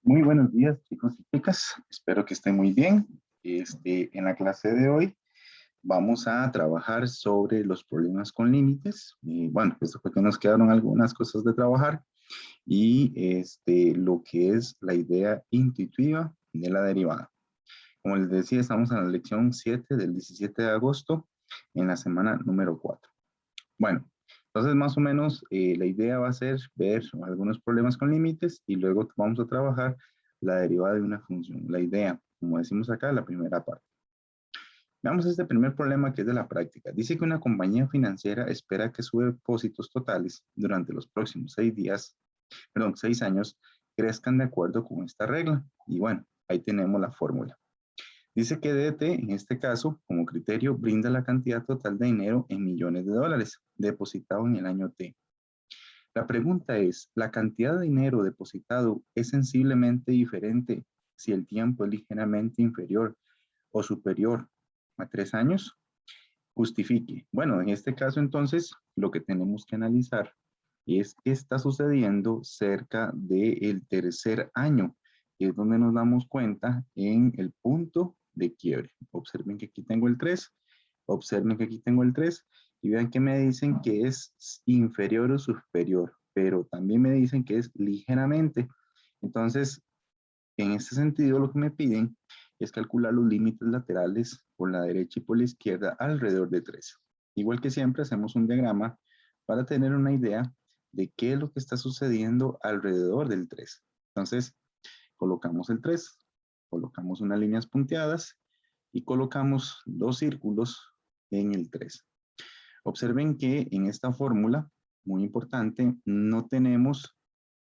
Muy buenos días, chicos y chicas. Espero que estén muy bien. En la clase de hoy vamos a trabajar sobre los problemas con límites. Y bueno, eso fue que nos quedaron algunas cosas de trabajar y lo que es la idea intuitiva de la derivada. Como les decía, estamos en la lección 7 del 17 de agosto en la semana número 4. Bueno, entonces más o menos la idea va a ser ver algunos problemas con límites y luego vamos a trabajar la derivada de una función. La idea, como decimos acá, la primera parte. Veamos este primer problema que es de la práctica. Dice que una compañía financiera espera que sus depósitos totales durante los próximos 6 años crezcan de acuerdo con esta regla. Y bueno, ahí tenemos la fórmula. Dice que DT, en este caso, como criterio, brinda la cantidad total de dinero en millones de dólares depositado en el año T. La pregunta es, ¿la cantidad de dinero depositado es sensiblemente diferente si el tiempo es ligeramente inferior o superior a 3 años? Justifique. Bueno, en este caso entonces, lo que tenemos que analizar es qué está sucediendo cerca del tercer año, que es donde nos damos cuenta en el punto de quiebre. Observen que aquí tengo el 3, observen que aquí tengo el 3 y vean que me dicen que es inferior o superior, pero también me dicen que es ligeramente. Entonces, en este sentido, lo que me piden es calcular los límites laterales por la derecha y por la izquierda alrededor de 3. Igual que siempre, hacemos un diagrama para tener una idea de qué es lo que está sucediendo alrededor del 3. Entonces, colocamos el 3, colocamos unas líneas punteadas y colocamos dos círculos en el 3. Observen que en esta fórmula, muy importante, no tenemos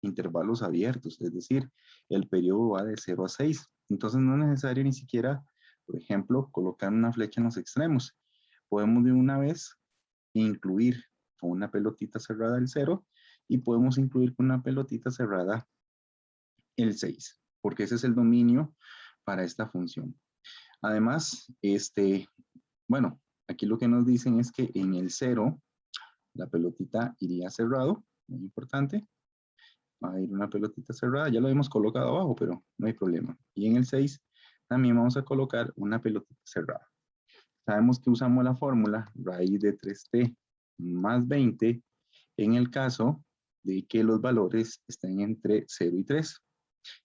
intervalos abiertos, es decir, el periodo va de 0 a 6. Entonces no es necesario ni siquiera, por ejemplo, colocar una flecha en los extremos. Podemos de una vez incluir con una pelotita cerrada el 0 y podemos incluir con una pelotita cerrada el 6, porque ese es el dominio para esta función. Además, bueno, aquí lo que nos dicen es que en el 0 la pelotita iría cerrado, muy importante. Va a ir una pelotita cerrada, ya lo hemos colocado abajo, pero no hay problema. Y en el 6 también vamos a colocar una pelotita cerrada. Sabemos que usamos la fórmula raíz de 3t más 20 en el caso de que los valores estén entre 0 y 3,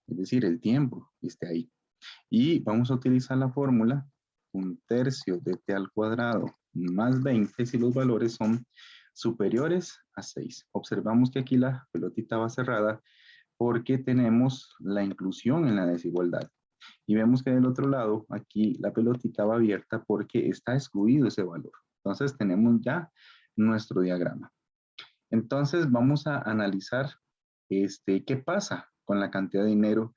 es decir, el tiempo esté ahí. Y vamos a utilizar la fórmula 1/3 de t al cuadrado más 20 si los valores son superiores a 6. Observamos que aquí la pelotita va cerrada porque tenemos la inclusión en la desigualdad. Y vemos que del otro lado, aquí la pelotita va abierta porque está excluido ese valor. Entonces tenemos ya nuestro diagrama. Entonces vamos a analizar qué pasa con la cantidad de dinero,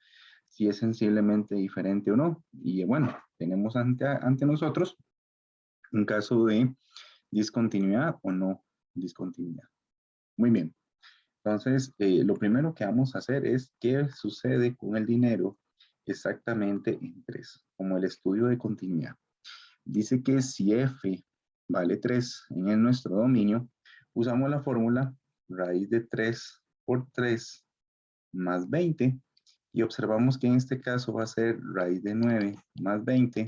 si es sensiblemente diferente o no. Y bueno, tenemos ante nosotros un caso de discontinuidad o no discontinuidad. Muy bien. Entonces, lo primero que vamos a hacer es qué sucede con el dinero exactamente en 3, como el estudio de continuidad. Dice que si f vale 3 en nuestro dominio, usamos la fórmula raíz de 3 por 3 más 20 y observamos que en este caso va a ser raíz de 9 más 20.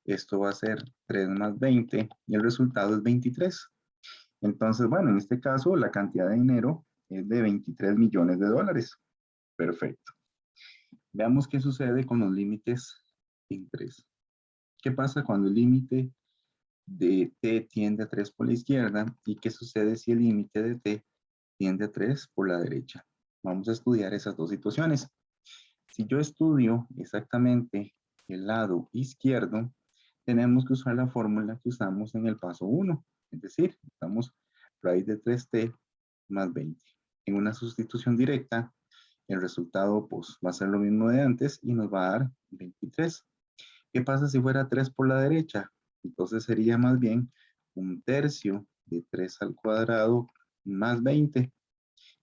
Esto va a ser 3 más 20 y el resultado es 23. Entonces, bueno, en este caso la cantidad de dinero es de 23 millones de dólares. Perfecto. Veamos qué sucede con los límites en 3. ¿Qué pasa cuando el límite de t tiende a 3 por la izquierda? ¿Y qué sucede si el límite de t tiende a 3 por la derecha? Vamos a estudiar esas dos situaciones. Si yo estudio exactamente el lado izquierdo, tenemos que usar la fórmula que usamos en el paso 1. Es decir, usamos raíz de 3t más 20. En una sustitución directa, el resultado pues, va a ser lo mismo de antes y nos va a dar 23. ¿Qué pasa si fuera 3 por la derecha? Entonces sería más bien 1/3 de 3 al cuadrado más 20.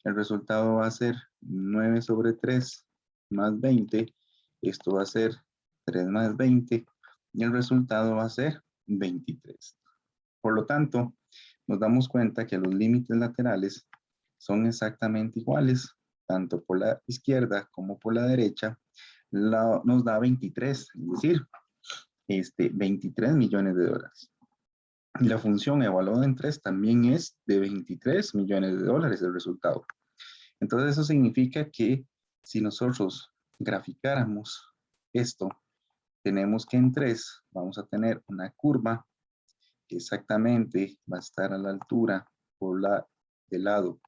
El resultado va a ser 9 sobre 3 más 20. Esto va a ser 3 más 20 y el resultado va a ser 23. Por lo tanto, nos damos cuenta que los límites laterales son exactamente iguales, tanto por la izquierda como por la derecha, nos da 23, es decir, 23 millones de dólares. Y la función evaluada en 3 también es de 23 millones de dólares el resultado. Entonces eso significa que si nosotros graficáramos esto, tenemos que en 3 vamos a tener una curva que exactamente va a estar a la altura del lado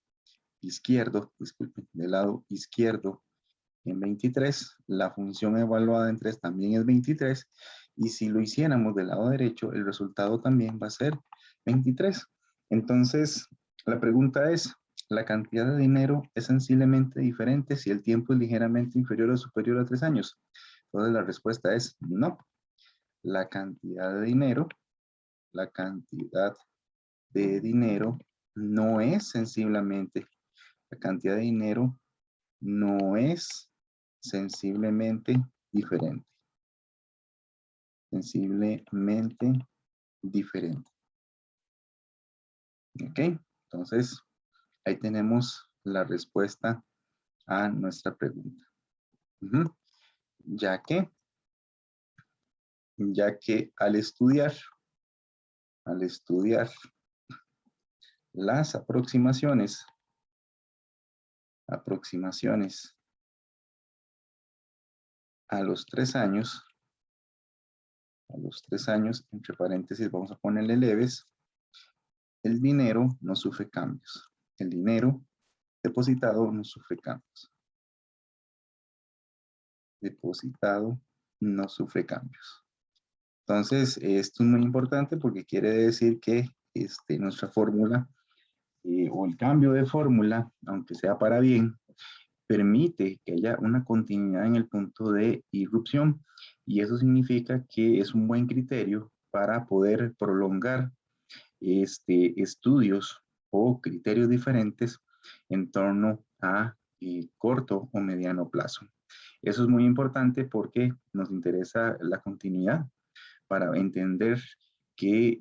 izquierdo, disculpen, del lado izquierdo en 23, la función evaluada en 3 también es 23, y si lo hiciéramos del lado derecho, el resultado también va a ser 23. Entonces, la pregunta es, ¿la cantidad de dinero es sensiblemente diferente si el tiempo es ligeramente inferior o superior a 3 años? Entonces, la respuesta es no. La cantidad de dinero no es sensiblemente, la cantidad de dinero no es sensiblemente diferente. Sensiblemente diferente. ¿Ok? Entonces, ahí tenemos la respuesta a nuestra pregunta. Ya que al estudiar las aproximaciones a los 3 años, entre paréntesis vamos a ponerle leves, el dinero no sufre cambios. El dinero depositado no sufre cambios. Depositado no sufre cambios. Entonces, esto es muy importante porque quiere decir que nuestra fórmula o el cambio de fórmula, aunque sea para bien, permite que haya una continuidad en el punto de irrupción, y eso significa que es un buen criterio para poder prolongar estudios o criterios diferentes en torno a corto o mediano plazo. Eso es muy importante porque nos interesa la continuidad para entender que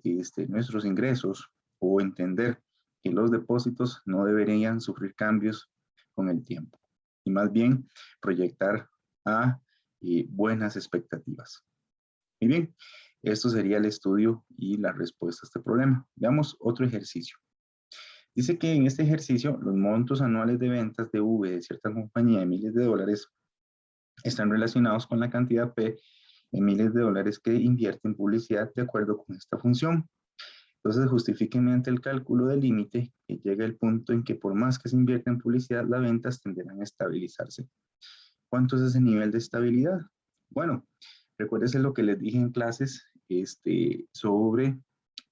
nuestros ingresos o entender que los depósitos no deberían sufrir cambios con el tiempo y más bien proyectar a buenas expectativas. Muy bien, esto sería el estudio y la respuesta a este problema. Veamos otro ejercicio. Dice que en este ejercicio los montos anuales de ventas de V de cierta compañía de miles de dólares están relacionados con la cantidad P en miles de dólares que invierte en publicidad de acuerdo con esta función. Entonces justifiquen mediante el cálculo del límite que llega el punto en que por más que se invierta en publicidad, las ventas tenderán a estabilizarse. ¿Cuánto es ese nivel de estabilidad? Bueno, recuérdense lo que les dije en clases sobre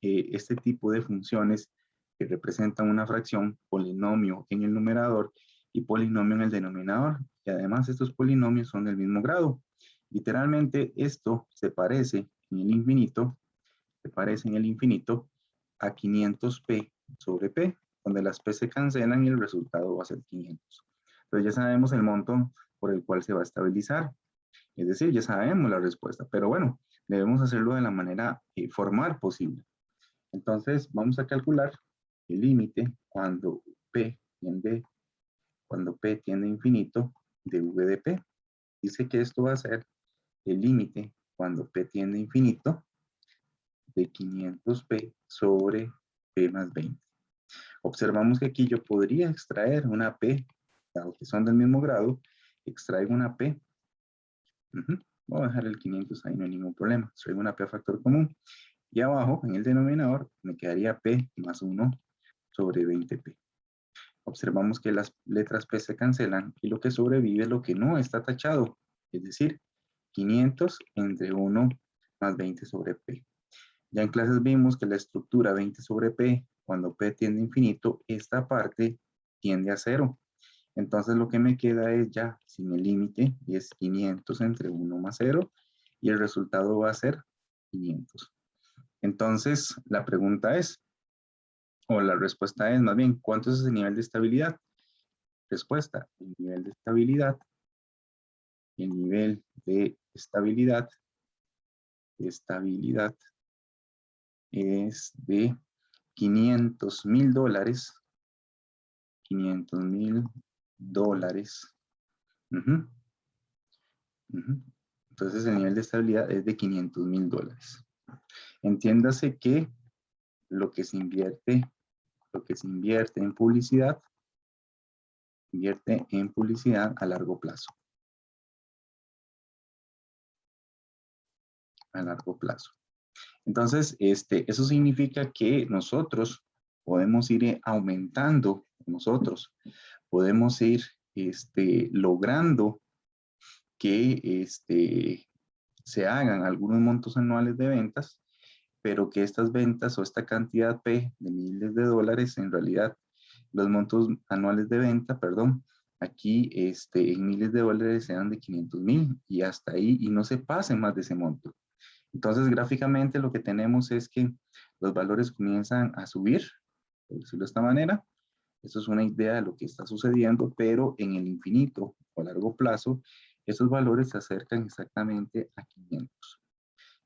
este tipo de funciones que representan una fracción, polinomio en el numerador y polinomio en el denominador. Y además estos polinomios son del mismo grado. Literalmente esto se parece en el infinito a 500p sobre p, donde las p se cancelan y el resultado va a ser 500. Pero ya sabemos el monto por el cual se va a estabilizar. Es decir, ya sabemos la respuesta, pero bueno, debemos hacerlo de la manera formal posible. Entonces, vamos a calcular el límite cuando p tiende a infinito de v de p. Dice que esto va a ser el límite cuando p tiende a infinito de 500p sobre p más 20. Observamos que aquí yo podría extraer una p, dado que son del mismo grado, extraigo una p. Voy a dejar el 500 ahí, no hay ningún problema. Extraigo una p a factor común. Y abajo, en el denominador, me quedaría p más 1 sobre 20p. Observamos que las letras p se cancelan y lo que sobrevive es lo que no está tachado, es decir, 500 entre 1 más 20 sobre p. Ya en clases vimos que la estructura 20 sobre p, cuando p tiende a infinito, esta parte tiende a 0. Entonces lo que me queda es ya sin el límite, y es 500 entre 1 más 0, y el resultado va a ser 500. Entonces la pregunta es, o la respuesta es más bien, ¿cuánto es ese nivel de estabilidad? Respuesta, el nivel de estabilidad es de $500,000, $500,000 dólares. Ujú, ujú. Entonces el nivel de estabilidad es de 500,000 dólares. Entiéndase que lo que se invierte invierte en publicidad a largo plazo. A largo plazo. Entonces, eso significa que nosotros podemos ir aumentando, podemos ir logrando que se hagan algunos montos anuales de ventas, pero que estas ventas o esta cantidad P de miles de dólares, en realidad los montos anuales de venta, perdón, aquí en miles de dólares sean de 500,000 y hasta ahí, y no se pase más de ese monto. Entonces, gráficamente lo que tenemos es que los valores comienzan a subir, por decirlo de esta manera. Eso es una idea de lo que está sucediendo, pero en el infinito o a largo plazo, esos valores se acercan exactamente a 500.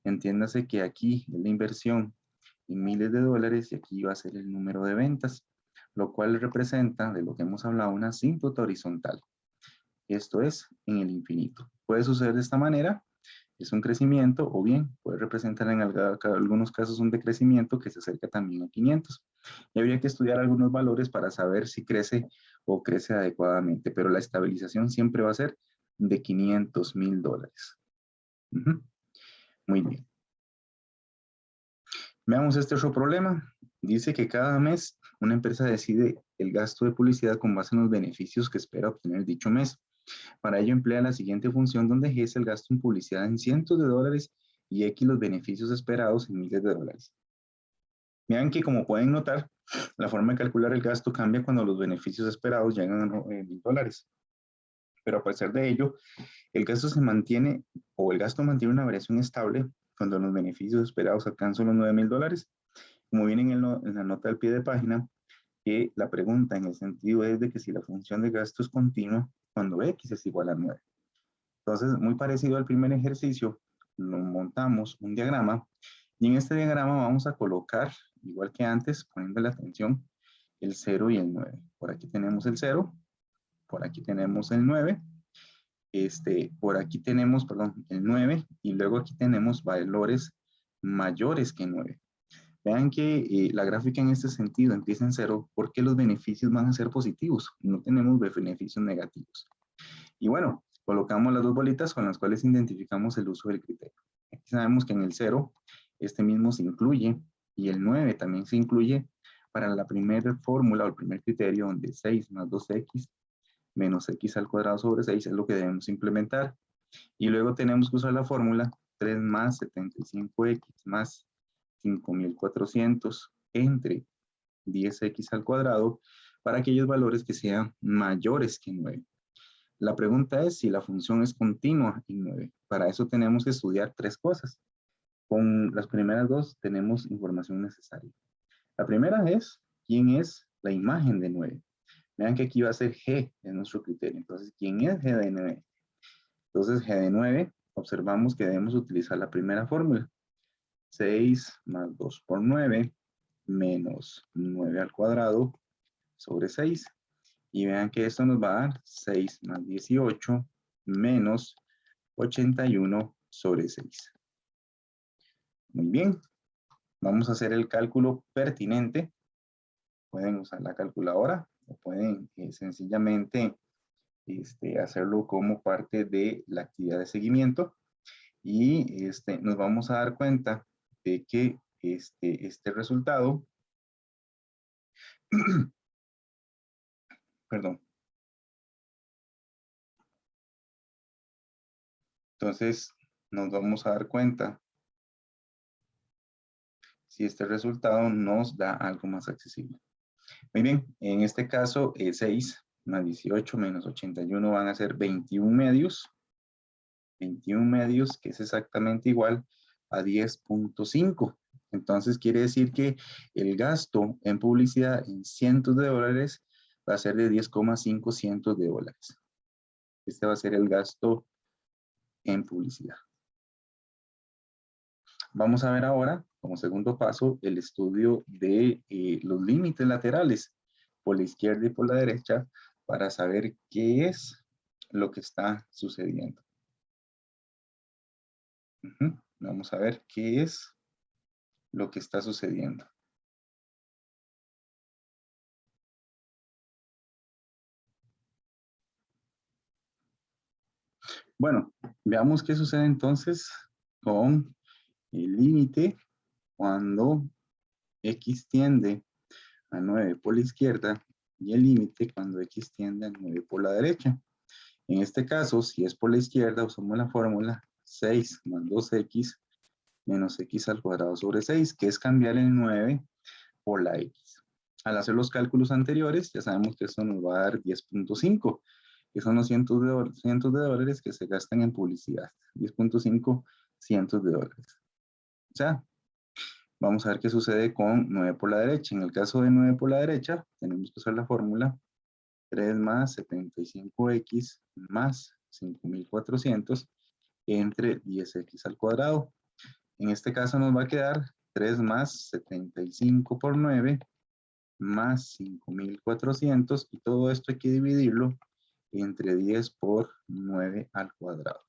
Entiéndase que aquí es la inversión en miles de dólares y aquí va a ser el número de ventas, lo cual representa, de lo que hemos hablado, una asíntota horizontal. Esto es en el infinito. Puede suceder de esta manera, es un crecimiento, o bien puede representar en algunos casos un decrecimiento que se acerca también a 500. Y habría que estudiar algunos valores para saber si crece o crece adecuadamente, pero la estabilización siempre va a ser de 500,000 dólares. Muy bien. Veamos este otro problema. Dice que cada mes una empresa decide el gasto de publicidad con base en los beneficios que espera obtener dicho mes. Para ello emplea la siguiente función donde G es el gasto en publicidad en cientos de dólares y X los beneficios esperados en miles de dólares. Vean que como pueden notar, la forma de calcular el gasto cambia cuando los beneficios esperados llegan a 1,000 dólares. Pero a pesar de ello, el gasto se mantiene o el gasto mantiene una variación estable cuando los beneficios esperados alcanzan los 9,000 dólares. Como viene en la nota al pie de página, que la pregunta en el sentido es de que si la función de gasto es continua cuando X es igual a 9. Entonces, muy parecido al primer ejercicio, lo montamos un diagrama y en este diagrama vamos a colocar, igual que antes, poniendo la atención, el 0 y el 9. Por aquí tenemos el 0, por aquí tenemos el 9, por aquí tenemos, perdón, el 9 y luego aquí tenemos valores mayores que 9. Vean que la gráfica en este sentido empieza en 0 porque los beneficios van a ser positivos, no tenemos beneficios negativos. Y bueno, colocamos las dos bolitas con las cuales identificamos el uso del criterio. Aquí sabemos que en el 0, este mismo se incluye y el 9 también se incluye para la primera fórmula o el primer criterio donde 6 más 2x menos x al cuadrado sobre 6 es lo que debemos implementar. Y luego tenemos que usar la fórmula 3 más 75x más 5,400 entre 10x al cuadrado para aquellos valores que sean mayores que 9. La pregunta es si la función es continua en 9. Para eso tenemos que estudiar tres cosas. Con las primeras dos tenemos información necesaria. La primera es quién es la imagen de 9. Vean que aquí va a ser G en nuestro criterio. Entonces, ¿quién es G de 9? Entonces, G de 9, observamos que debemos utilizar la primera fórmula. 6 más 2 por 9 menos 9 al cuadrado sobre 6. Y vean que esto nos va a dar 6 más 18 menos 81 sobre 6. Muy bien. Vamos a hacer el cálculo pertinente. Pueden usar la calculadora o pueden sencillamente hacerlo como parte de la actividad de seguimiento. Y nos vamos a dar cuenta de que este resultado, perdón. Entonces, nos vamos a dar cuenta si este resultado nos da algo más accesible. Muy bien, en este caso, 6 más 18 menos 81 van a ser 21 medios. 21 medios, que es exactamente igual a 10.5. Entonces, quiere decir que el gasto en publicidad en cientos de dólares va a ser de 10,5 cientos de dólares. Este va a ser el gasto en publicidad. Vamos a ver ahora, como segundo paso, el estudio de los límites laterales por la izquierda y por la derecha para saber qué es lo que está sucediendo. Vamos a ver qué es lo que está sucediendo. Bueno, veamos qué sucede entonces con el límite cuando x tiende a 9 por la izquierda y el límite cuando x tiende a 9 por la derecha. En este caso, si es por la izquierda, usamos la fórmula 6 más 2x menos x al cuadrado sobre 6, que es cambiar el 9 por la x. Al hacer los cálculos anteriores, ya sabemos que esto nos va a dar 10.5, que son los cientos de dólares que se gastan en publicidad. 10.5 cientos de dólares. O sea, vamos a ver qué sucede con 9 por la derecha. En el caso de 9 por la derecha, tenemos que usar la fórmula 3 más 75x más 5400 entre 10x al cuadrado. En este caso nos va a quedar 3 más 75 por 9 más 5400 y todo esto hay que dividirlo entre 10 por 9 al cuadrado.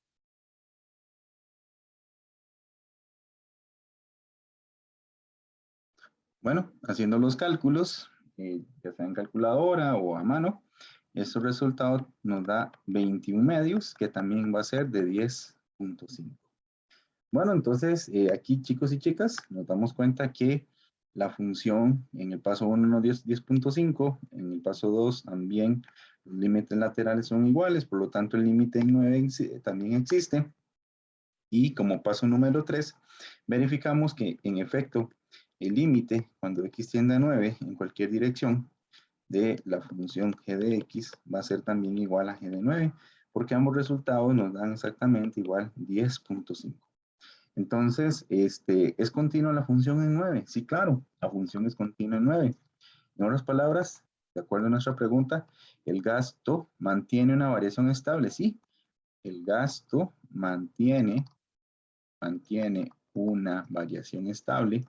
Bueno, haciendo los cálculos, ya sea en calculadora o a mano, este resultado nos da 21 medios, que también va a ser de 10.5. Bueno, entonces aquí chicos y chicas nos damos cuenta que la función en el paso 1 nos dio 10.5, en el paso 2 también los límites laterales son iguales, por lo tanto el límite en 9 también existe. Y como paso número 3, verificamos que en efecto el límite cuando x tiende a 9 en cualquier dirección de la función g de x va a ser también igual a g de 9, porque ambos resultados nos dan exactamente igual 10.5. Entonces, ¿es continua la función en 9? Sí, claro, la función es continua en 9. En otras palabras, de acuerdo a nuestra pregunta, ¿el gasto mantiene una variación estable? Sí, el gasto mantiene una variación estable,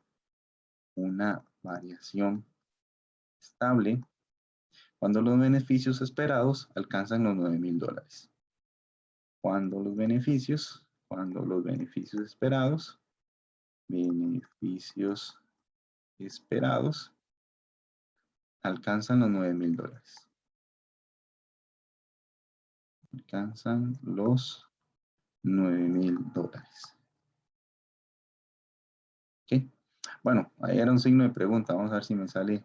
cuando los beneficios esperados alcanzan los $9,000. Cuando los beneficios esperados alcanzan los $9,000. Alcanzan los $9,000. ¿Ok? Bueno, ahí era un signo de pregunta. Vamos a ver si me sale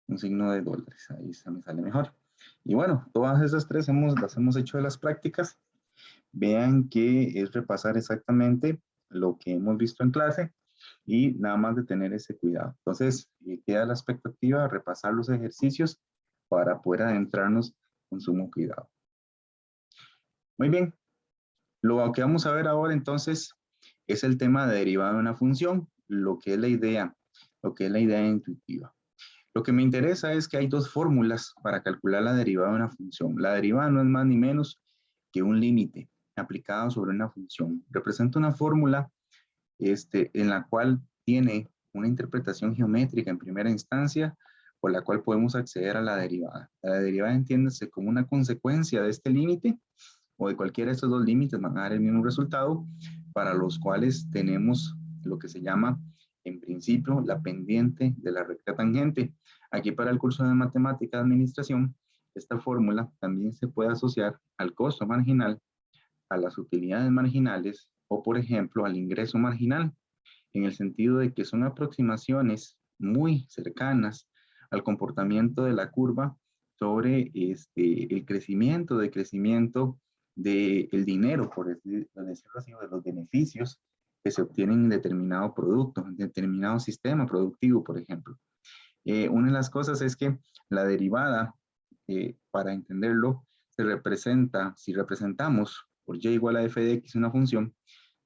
un signo de dólares. Ahí me sale mejor. Y bueno, todas esas tres las hemos hecho de las prácticas. Vean que es repasar exactamente lo que hemos visto en clase y nada más de tener ese cuidado. Entonces, queda la expectativa de repasar los ejercicios para poder adentrarnos con sumo cuidado. Muy bien, lo que vamos a ver ahora entonces es el tema de derivada de una función, lo que es la idea intuitiva. Lo que me interesa es que hay dos fórmulas para calcular la derivada de una función. La derivada no es más ni menos que un límite aplicado sobre una función. Representa una fórmula en la cual tiene una interpretación geométrica en primera instancia, por la cual podemos acceder a la derivada. La derivada entiéndase como una consecuencia de este límite o de cualquiera de estos dos límites van a dar el mismo resultado, para los cuales tenemos lo que se llama, en principio, la pendiente de la recta tangente. Aquí para el curso de Matemática de Administración, esta fórmula también se puede asociar al costo marginal, a las utilidades marginales o, por ejemplo, al ingreso marginal, en el sentido de que son aproximaciones muy cercanas al comportamiento de la curva sobre el crecimiento del dinero, por decirlo así, o de los beneficios que se obtienen en determinado producto, en determinado sistema productivo, por ejemplo. Una de las cosas es que la derivada, para entenderlo, se representa, si representamos por y igual a f de x una función,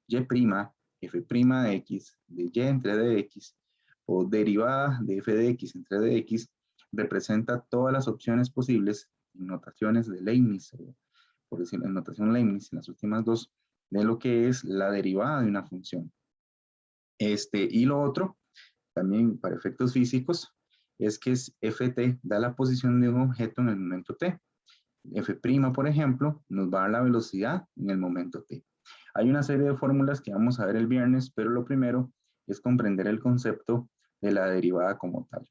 y', f' de x, de y entre dx, o derivada de f de x entre dx, representa todas las opciones posibles en notaciones de Leibniz, por decir en notación Leibniz, en las últimas dos, de lo que es la derivada de una función. Y lo otro, también para efectos físicos, es que ft da la posición de un objeto en el momento t. F', por ejemplo, nos va a dar la velocidad en el momento t. Hay una serie de fórmulas que vamos a ver el viernes, pero lo primero es comprender el concepto de la derivada como tal.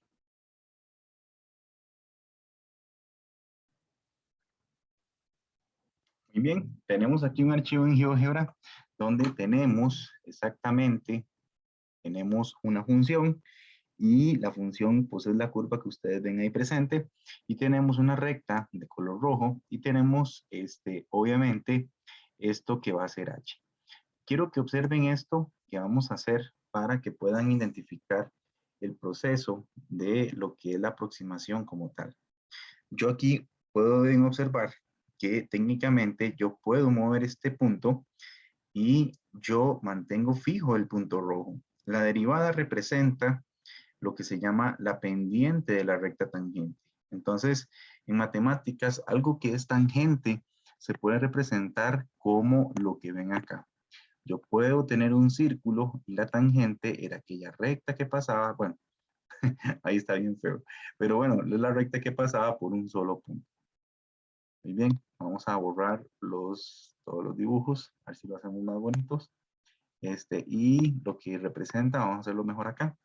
Muy bien, tenemos aquí un archivo en GeoGebra donde tenemos exactamente, tenemos una función y la función pues es la curva que ustedes ven ahí presente y tenemos una recta de color rojo y tenemos obviamente esto que va a ser h. Quiero que observen esto que vamos a hacer para que puedan identificar el proceso de lo que es la aproximación como tal. Yo aquí pueden observar que técnicamente yo puedo mover este punto y yo mantengo fijo el punto rojo. La derivada representa lo que se llama la pendiente de la recta tangente. Entonces, en matemáticas, algo que es tangente se puede representar como lo que ven acá. Yo puedo tener un círculo y la tangente era aquella recta que pasaba, bueno, ahí está bien feo, pero bueno, es la recta que pasaba por un solo punto. Muy bien, vamos a borrar todos los dibujos, a ver si lo hacemos más bonitos. Y lo que representa, vamos a hacerlo mejor acá.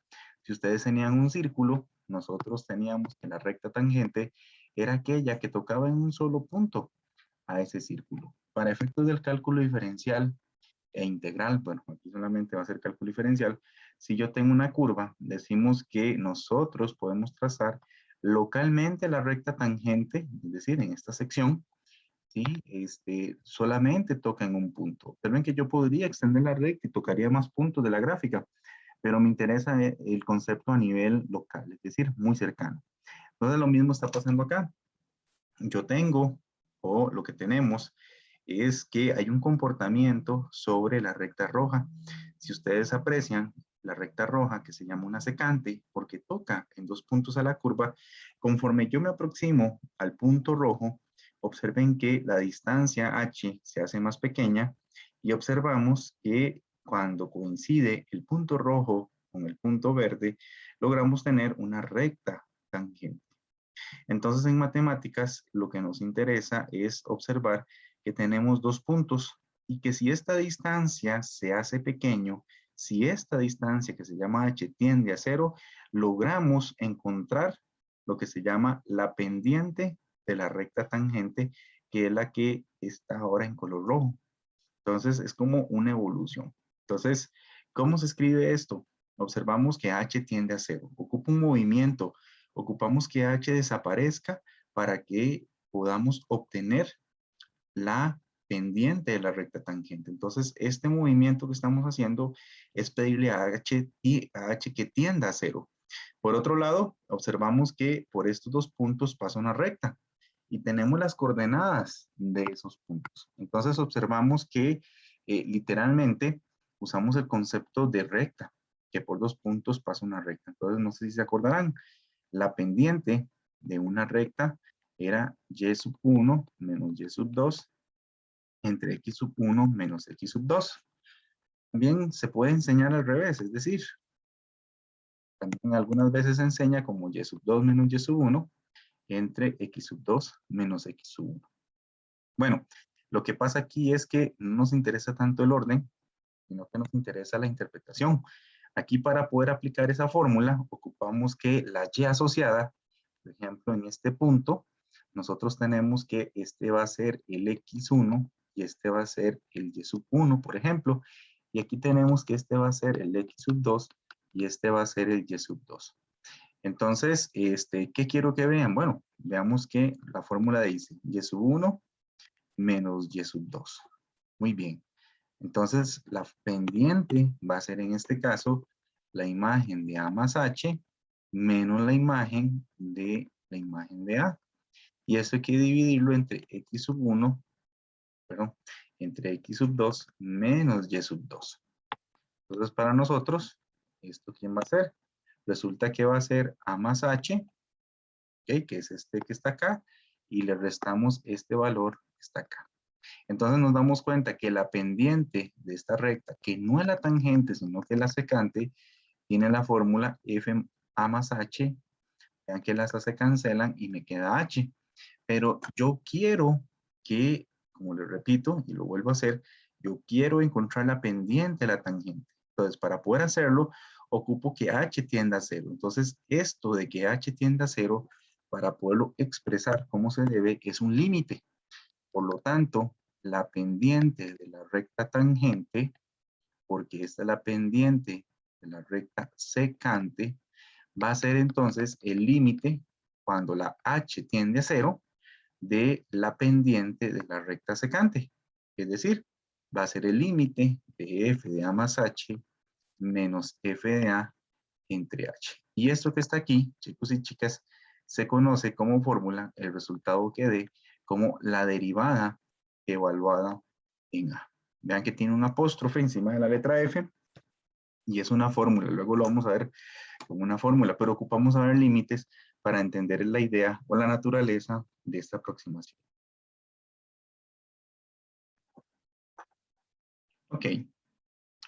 Si ustedes tenían un círculo, nosotros teníamos que la recta tangente era aquella que tocaba en un solo punto a ese círculo. Para efectos del cálculo diferencial e integral, bueno, aquí solamente va a ser cálculo diferencial. Si yo tengo una curva, decimos que nosotros podemos trazar localmente la recta tangente, es decir, en esta sección, ¿sí? Solamente toca en un punto. Observen que yo podría extender la recta y tocaría más puntos de la gráfica, pero me interesa el concepto a nivel local, es decir, muy cercano. Entonces lo mismo está pasando acá. Yo tengo, o lo que tenemos, es que hay un comportamiento sobre la recta roja. Si ustedes aprecian, la recta roja, que se llama una secante, porque toca en dos puntos a la curva, conforme yo me aproximo al punto rojo, observen que la distancia h se hace más pequeña y observamos que cuando coincide el punto rojo con el punto verde, logramos tener una recta tangente. Entonces, en matemáticas, lo que nos interesa es observar que tenemos dos puntos y que si esta distancia se hace pequeño, si esta distancia que se llama h tiende a cero, logramos encontrar lo que se llama la pendiente de la recta tangente, que es la que está ahora en color rojo. Entonces, es como una evolución. Entonces, ¿cómo se escribe esto? Observamos que h tiende a cero. Ocupa un movimiento. Ocupamos que h desaparezca para que podamos obtener la pendiente de la recta tangente. Entonces, este movimiento que estamos haciendo es pedirle a h que tienda a cero. Por otro lado, observamos que por estos dos puntos pasa una recta y tenemos las coordenadas de esos puntos. Entonces observamos que literalmente usamos el concepto de recta, que por dos puntos pasa una recta. Entonces no sé si se acordarán, la pendiente de una recta era y sub 1 menos y sub 2 entre x sub 1 menos x sub 2. También se puede enseñar al revés, es decir, también algunas veces se enseña como y sub 2 menos y sub 1 entre x sub 2 menos x sub 1. Bueno, lo que pasa aquí es que no nos interesa tanto el orden, sino que nos interesa la interpretación. Aquí para poder aplicar esa fórmula, ocupamos que la y asociada, por ejemplo, en este punto, nosotros tenemos que este va a ser el x1 y este va a ser el y sub 1, por ejemplo. Y aquí tenemos que este va a ser el x sub 2 y este va a ser el y sub 2. Entonces, ¿qué quiero que vean? Bueno, veamos que la fórmula dice y sub 1 menos y sub 2. Muy bien. Entonces, la pendiente va a ser en este caso la imagen de A más H menos la imagen de A. Y eso hay que dividirlo entre X sub 1, perdón, entre X sub 2 menos Y sub 2. Entonces, para nosotros, ¿esto quién va a ser? Resulta que va a ser A más H, ¿okay? Que es este que está acá, y le restamos este valor que está acá. Entonces nos damos cuenta que la pendiente de esta recta, que no es la tangente, sino que es la secante, tiene la fórmula f a más h. Vean que las a se cancelan y me queda h. Pero yo quiero que, como les repito, y lo vuelvo a hacer, yo quiero encontrar la pendiente de la tangente. Entonces, para poder hacerlo, ocupo que h tienda a 0. Entonces, esto de que h tienda a 0, para poderlo expresar como se debe, es un límite. Por lo tanto, la pendiente de la recta tangente, porque esta es la pendiente de la recta secante, va a ser entonces el límite cuando la h tiende a 0 de la pendiente de la recta secante. Es decir, va a ser el límite de f de a más h menos f de a entre h. Y esto que está aquí, chicos y chicas, se conoce como fórmula, el resultado que dé, como la derivada evaluada en a. Vean que tiene un apóstrofe encima de la letra f y es una fórmula. Luego lo vamos a ver como una fórmula, pero ocupamos saber límites para entender la idea o la naturaleza de esta aproximación. Ok,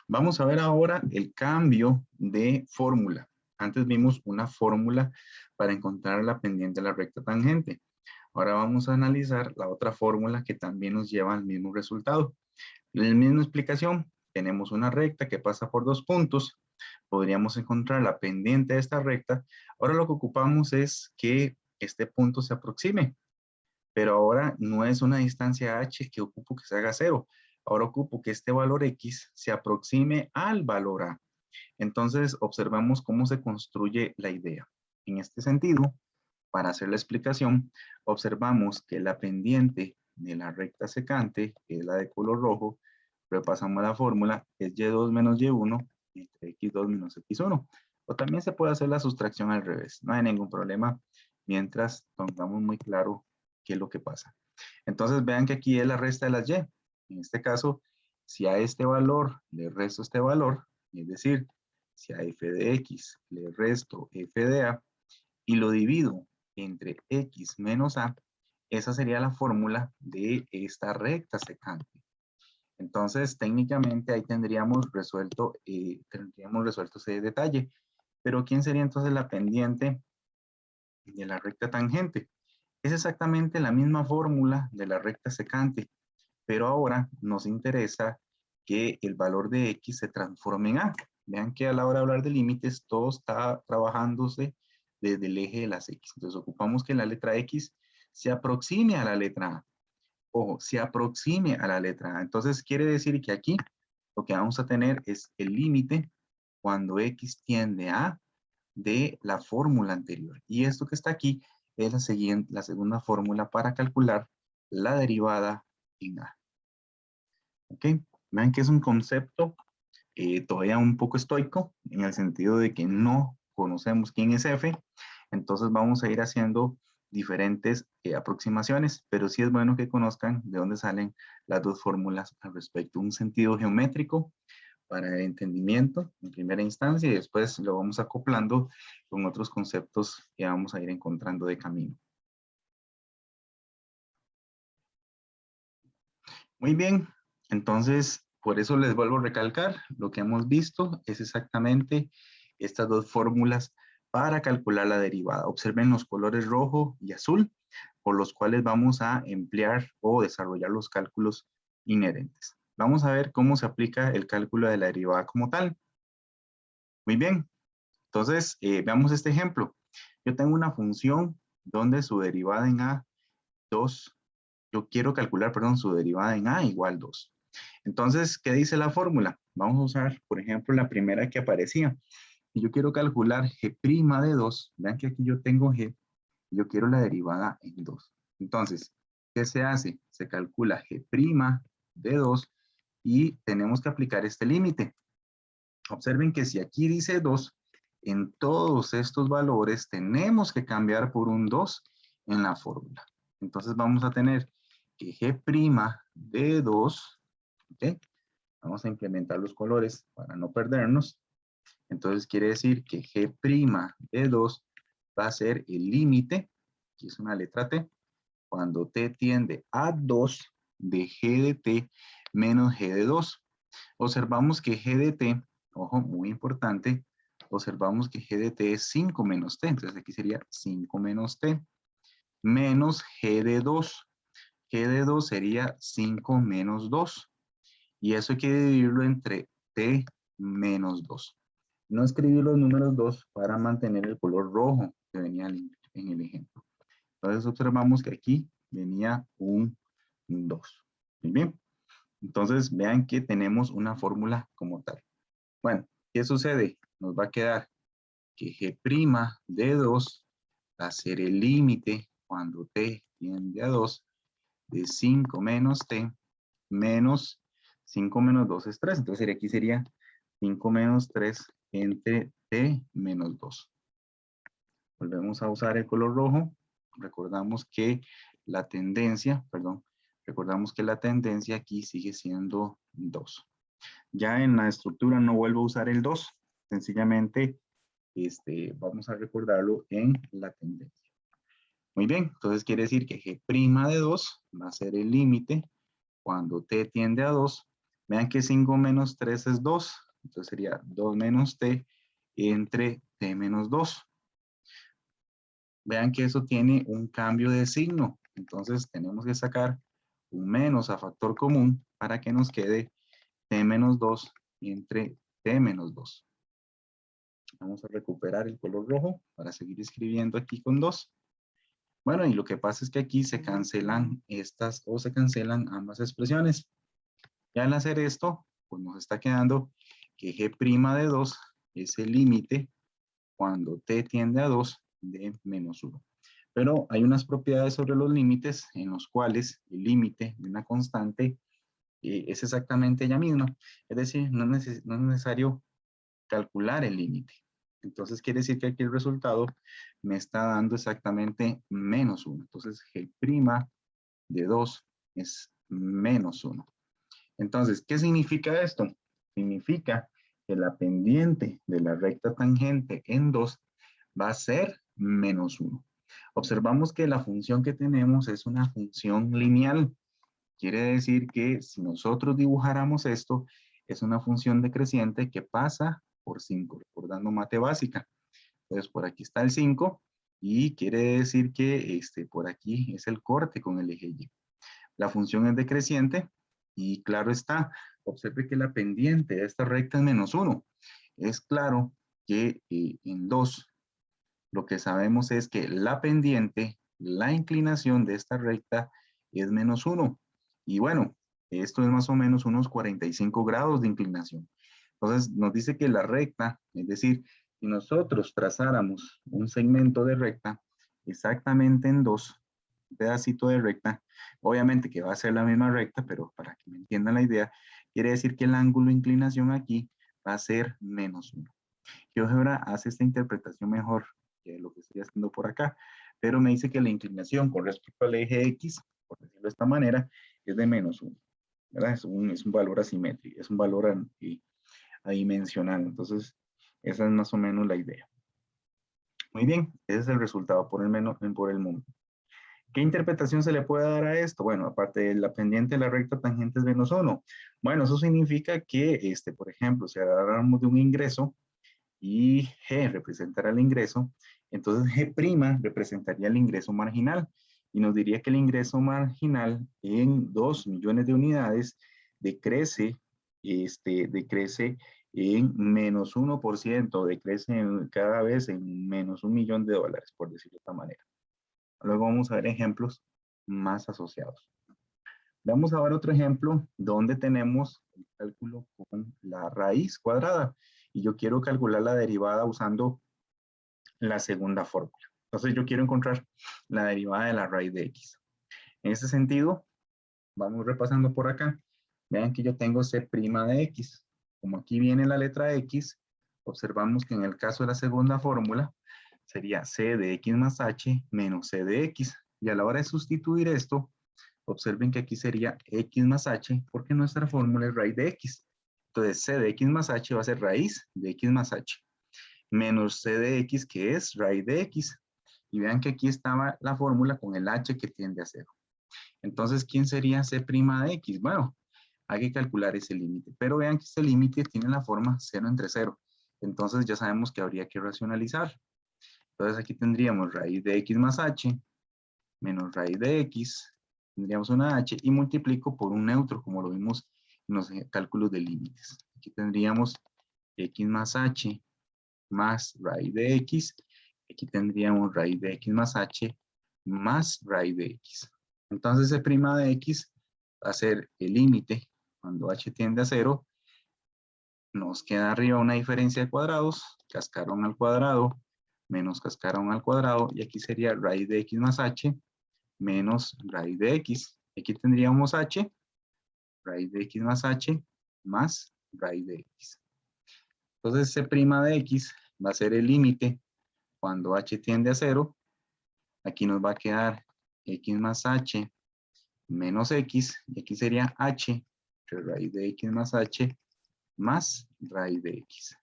vamos a ver ahora el cambio de fórmula. Antes vimos una fórmula para encontrar la pendiente de la recta tangente. Ahora vamos a analizar la otra fórmula que también nos lleva al mismo resultado. La misma explicación, tenemos una recta que pasa por dos puntos. Podríamos encontrar la pendiente de esta recta. Ahora lo que ocupamos es que este punto se aproxime. Pero ahora no es una distancia h que ocupo que se haga 0. Ahora ocupo que este valor x se aproxime al valor a. Entonces observamos cómo se construye la idea. En este sentido, para hacer la explicación, observamos que la pendiente de la recta secante, que es la de color rojo, repasamos la fórmula, es y2 menos y1 entre x2 menos x1. O también se puede hacer la sustracción al revés. No hay ningún problema mientras tengamos muy claro qué es lo que pasa. Entonces vean que aquí es la resta de las y. En este caso, si a este valor le resto este valor, es decir, si a f de x le resto f de a y lo divido entre x menos a, esa sería la fórmula de esta recta secante. Entonces, técnicamente ahí tendríamos resuelto ese detalle. Pero ¿quién sería entonces la pendiente de la recta tangente? Es exactamente la misma fórmula de la recta secante, pero ahora nos interesa que el valor de x se transforme en a. Vean que a la hora de hablar de límites, todo está trabajándose desde el eje de las x. Entonces ocupamos que la letra x se aproxime a la letra a. Ojo, se aproxime a la letra a. Entonces quiere decir que aquí lo que vamos a tener es el límite cuando x tiende a de la fórmula anterior. Y esto que está aquí es la segunda fórmula para calcular la derivada en a. ¿Ok? Vean que es un concepto todavía un poco estoico, en el sentido de que no conocemos quién es f, entonces vamos a ir haciendo diferentes aproximaciones, pero sí es bueno que conozcan de dónde salen las dos fórmulas al respecto. Un sentido geométrico para el entendimiento en primera instancia y después lo vamos acoplando con otros conceptos que vamos a ir encontrando de camino. Muy bien, entonces por eso les vuelvo a recalcar, lo que hemos visto es exactamente estas dos fórmulas para calcular la derivada. Observen los colores rojo y azul, por los cuales vamos a emplear o desarrollar los cálculos inherentes. Vamos a ver cómo se aplica el cálculo de la derivada como tal. Muy bien, entonces veamos este ejemplo. Yo tengo una función donde su derivada en A2, yo quiero calcular, perdón, su derivada en A igual 2. Entonces, ¿qué dice la fórmula? Vamos a usar, por ejemplo, la primera que aparecía. Y yo quiero calcular g' de 2. Vean que aquí yo tengo g. Y yo quiero la derivada en 2. Entonces, ¿qué se hace? Se calcula g' de 2 y tenemos que aplicar este límite. Observen que si aquí dice 2, en todos estos valores tenemos que cambiar por un 2 en la fórmula. Entonces vamos a tener que g' de 2, ¿ok? Vamos a implementar los colores para no perdernos. Entonces quiere decir que g' de 2 va a ser el límite, que es una letra t, cuando t tiende a 2 de g de t menos g de 2. Observamos que g de t, ojo, muy importante, observamos que g de t es 5 menos t, entonces aquí sería 5 menos t. menos g de 2. G de 2 sería 5 menos 2. Y eso hay que dividirlo entre t menos 2. No escribí los números 2 para mantener el color rojo que venía en el ejemplo. Entonces observamos que aquí venía un 2. Muy bien. Entonces vean que tenemos una fórmula como tal. Bueno, ¿qué sucede? Nos va a quedar que g' de 2 va a ser el límite cuando t tiende a 2 de 5 menos t menos 5 menos 2 es 3. Entonces aquí sería 5 menos 3 entre t menos 2. Volvemos a usar el color rojo. Recordamos que la tendencia aquí sigue siendo 2. Ya en la estructura no vuelvo a usar el 2. Sencillamente vamos a recordarlo en la tendencia. Muy bien, entonces quiere decir que g' de 2 va a ser el límite cuando t tiende a 2. Vean que 5 menos 3 es 2. Entonces sería 2 menos t entre t menos 2. Vean que eso tiene un cambio de signo. Entonces tenemos que sacar un menos a factor común para que nos quede t menos 2 entre t menos 2. Vamos a recuperar el color rojo para seguir escribiendo aquí con 2. Bueno, y lo que pasa es que aquí se cancelan estas o se cancelan ambas expresiones. Y al hacer esto, pues nos está quedando que g' de 2 es el límite cuando t tiende a 2 de menos 1. Pero hay unas propiedades sobre los límites en los cuales el límite de una constante es exactamente ella misma. Es decir, no es necesario calcular el límite. Entonces quiere decir que aquí el resultado me está dando exactamente menos 1. Entonces g' de 2 es menos 1. Entonces, ¿qué significa esto? Significa que la pendiente de la recta tangente en 2 va a ser menos 1. Observamos que la función que tenemos es una función lineal. Quiere decir que si nosotros dibujáramos esto, es una función decreciente que pasa por 5, recordando mate básica. Entonces, por aquí está el 5 y quiere decir que por aquí es el corte con el eje Y. La función es decreciente y claro está, observe que la pendiente de esta recta es menos 1. Es claro que en 2 lo que sabemos es que la pendiente, la inclinación de esta recta es menos 1. Y bueno, esto es más o menos unos 45 grados de inclinación. Entonces nos dice que la recta, es decir, si nosotros trazáramos un segmento de recta exactamente en 2, un pedacito de recta, obviamente que va a ser la misma recta, pero para que me entiendan la idea, quiere decir que el ángulo de inclinación aquí va a ser menos 1. GeoGebra hace esta interpretación mejor que lo que estoy haciendo por acá, pero me dice que la inclinación con respecto al eje X, por decirlo de esta manera, es de menos 1. ¿Verdad? Es un valor asimétrico, es un valor adimensional. Entonces, esa es más o menos la idea. Muy bien, ese es el resultado por el momento. ¿Qué interpretación se le puede dar a esto? Bueno, aparte de la pendiente de la recta tangente es menos 1. Bueno, eso significa que, por ejemplo, si habláramos de un ingreso y G representará el ingreso, entonces G' representaría el ingreso marginal y nos diría que el ingreso marginal en 2 millones de unidades decrece en menos 1%, decrece cada vez en menos $1.000.000, por decirlo de esta manera. Luego vamos a ver ejemplos más asociados. Vamos a ver otro ejemplo donde tenemos el cálculo con la raíz cuadrada y yo quiero calcular la derivada usando la segunda fórmula. Entonces yo quiero encontrar la derivada de la raíz de x. En ese sentido, vamos repasando por acá. Vean que yo tengo c' de x. Como aquí viene la letra x, observamos que en el caso de la segunda fórmula sería c de x más h menos c de x. Y a la hora de sustituir esto, observen que aquí sería x más h porque nuestra fórmula es raíz de x. Entonces c de x más h va a ser raíz de x más h menos c de x, que es raíz de x. Y vean que aquí estaba la fórmula con el h que tiende a 0. Entonces, ¿quién sería c' de x? Bueno, hay que calcular ese límite. Pero vean que este límite tiene la forma 0 entre 0. Entonces ya sabemos que habría que racionalizar. Entonces aquí tendríamos raíz de x más h menos raíz de x, tendríamos una h, y multiplico por un neutro, como lo vimos en los cálculos de límites. Aquí tendríamos x más h más raíz de x, aquí tendríamos raíz de x más h más raíz de x. Entonces, C' de x va a ser el límite cuando h tiende a 0. Nos queda arriba una diferencia de cuadrados, cascarón al cuadrado, menos cascarón al cuadrado, y aquí sería raíz de x más h, menos raíz de x. Aquí tendríamos h, raíz de x más h, más raíz de x. Entonces, C' de x va a ser el límite cuando h tiende a 0. Aquí nos va a quedar x más h menos x, y aquí sería h, raíz de x más h, más raíz de x.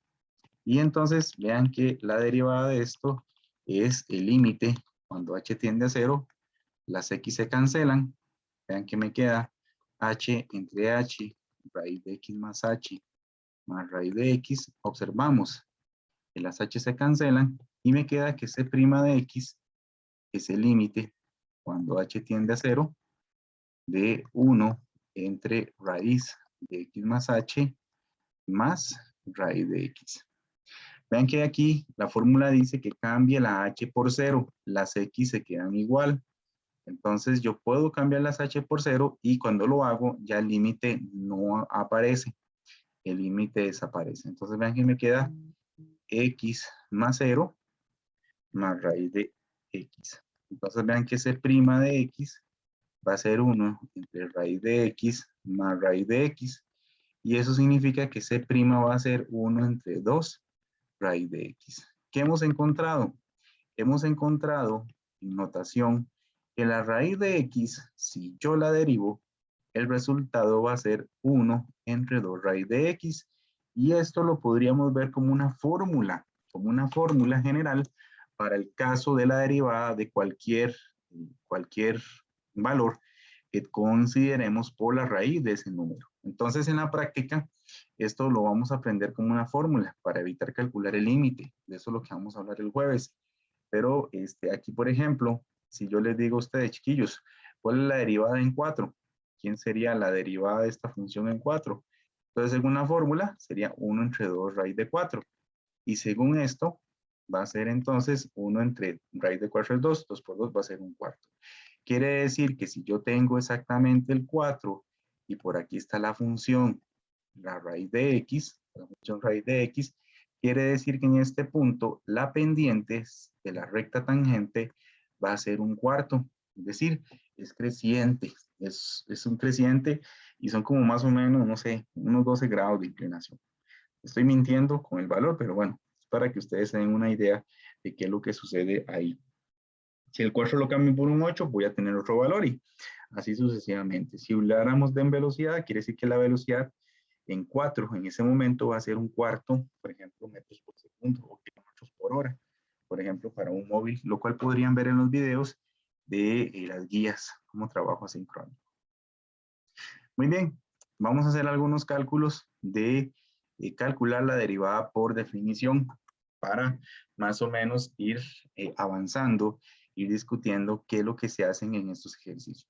Y entonces vean que la derivada de esto es el límite cuando h tiende a 0, las x se cancelan, vean que me queda h entre h, raíz de x más h, más raíz de x, observamos que las h se cancelan y me queda que C' de x es el límite cuando h tiende a 0 de 1 entre raíz de x más h más raíz de x. Vean que aquí la fórmula dice que cambie la h por 0, las x se quedan igual. Entonces yo puedo cambiar las h por 0 y cuando lo hago ya el límite no aparece, el límite desaparece. Entonces vean que me queda x más 0 más raíz de x. Entonces vean que C' de x va a ser 1 entre raíz de x más raíz de x. Y eso significa que C' va a ser 1 entre 2 raíz de x. ¿Qué hemos encontrado? Hemos encontrado en notación que la raíz de x, si yo la derivo, el resultado va a ser 1 entre 2 raíz de x. Y esto lo podríamos ver como una fórmula general para el caso de la derivada de cualquier valor que consideremos por la raíz de ese número. Entonces, en la práctica, esto lo vamos a aprender como una fórmula para evitar calcular el límite. De eso es lo que vamos a hablar el jueves. Pero aquí, por ejemplo, si yo les digo a ustedes, chiquillos, ¿cuál es la derivada en 4? ¿Quién sería la derivada de esta función en 4? Entonces, según la fórmula, sería 1 entre 2 raíz de 4. Y según esto, va a ser entonces 1 entre raíz de 4 es 2. 2 por 2 va a ser un cuarto. Quiere decir que si yo tengo exactamente el 4 y por aquí está la función, la raíz de x, la función raíz de x, quiere decir que en este punto la pendiente de la recta tangente va a ser un cuarto. Es decir, es creciente, es un creciente y son como más o menos, no sé, unos 12 grados de inclinación. Estoy mintiendo con el valor, pero bueno, es para que ustedes se den una idea de qué es lo que sucede ahí. Si el 4 lo cambio por un 8, voy a tener otro valor y así sucesivamente. Si habláramos de velocidad, quiere decir que la velocidad en 4 en ese momento va a ser un cuarto, por ejemplo, metros por segundo o kilómetros por hora, por ejemplo, para un móvil, lo cual podrían ver en los videos de las guías, como trabajo asincrónico. Muy bien, vamos a hacer algunos cálculos de calcular la derivada por definición para más o menos ir avanzando, ir discutiendo qué es lo que se hacen en estos ejercicios.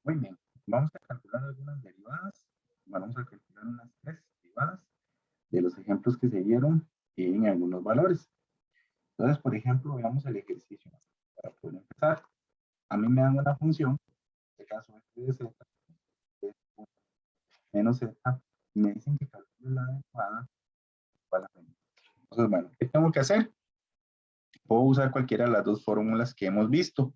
Muy bien, vamos a calcular algunas derivadas. Vamos a calcular unas 3 derivadas de los ejemplos que se dieron en algunos valores. Entonces, por ejemplo, veamos el ejercicio. Para poder empezar, a mí me dan una función, en este caso f de z, menos z, y me dicen que calcule la derivada igual a 20. Entonces, bueno, ¿qué tengo que hacer? Puedo usar cualquiera de las dos fórmulas que hemos visto,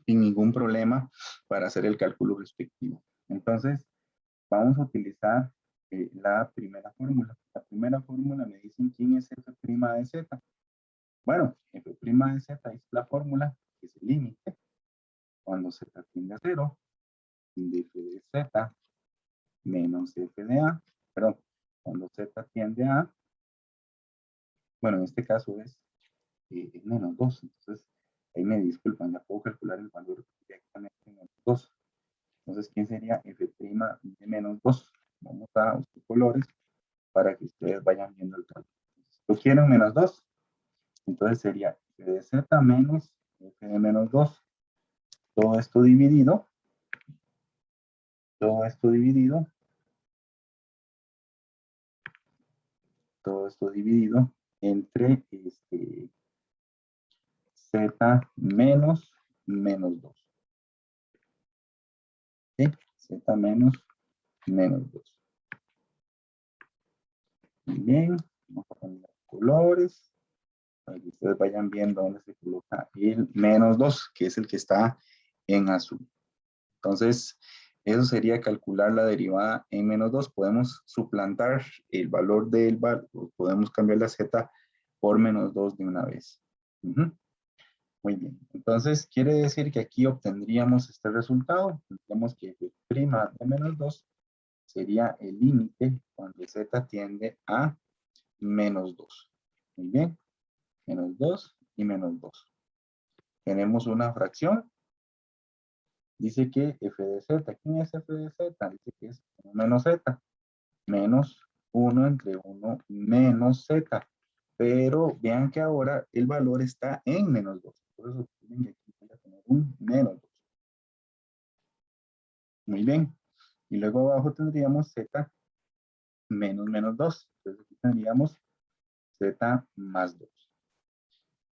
sin ningún problema para hacer el cálculo respectivo. Entonces, vamos a utilizar la primera fórmula. La primera fórmula me dicen quién es f' de z. Bueno, f' de z es la fórmula que es el límite cuando z tiende a 0 de f de z menos f de a, perdón, cuando z tiende a, bueno, en este caso es menos 2, entonces ahí me disculpan, ya puedo calcular el valor directamente en menos 2. Entonces, ¿quién sería f' de menos 2? Vamos a usar colores para que ustedes vayan viendo el cálculo. Yo quiero menos 2, entonces Entonces sería f de z menos f de menos 2. Todo esto dividido todo esto dividido entre z menos menos 2. ¿Sí? Z menos menos 2. Muy bien, vamos a poner los colores para que ustedes vayan viendo dónde se coloca el menos 2, que es el que está en azul. Entonces, eso sería calcular la derivada en menos 2. Podemos suplantar el valor del podemos cambiar la z por menos 2 de una vez. Muy bien. Entonces, quiere decir que aquí obtendríamos este resultado. Tendríamos que f' de menos 2 sería el límite cuando z tiende a menos 2. Muy bien. Menos 2 y menos 2. Tenemos una fracción. Dice que f de z. ¿Quién es f de z? Dice que es 1 menos z. Menos 1 entre 1 menos z. Pero vean que ahora el valor está en menos 2. Por eso tienen que aquí voy a tener un menos 2. Muy bien. Y luego abajo tendríamos z menos menos 2. Entonces aquí tendríamos z más 2.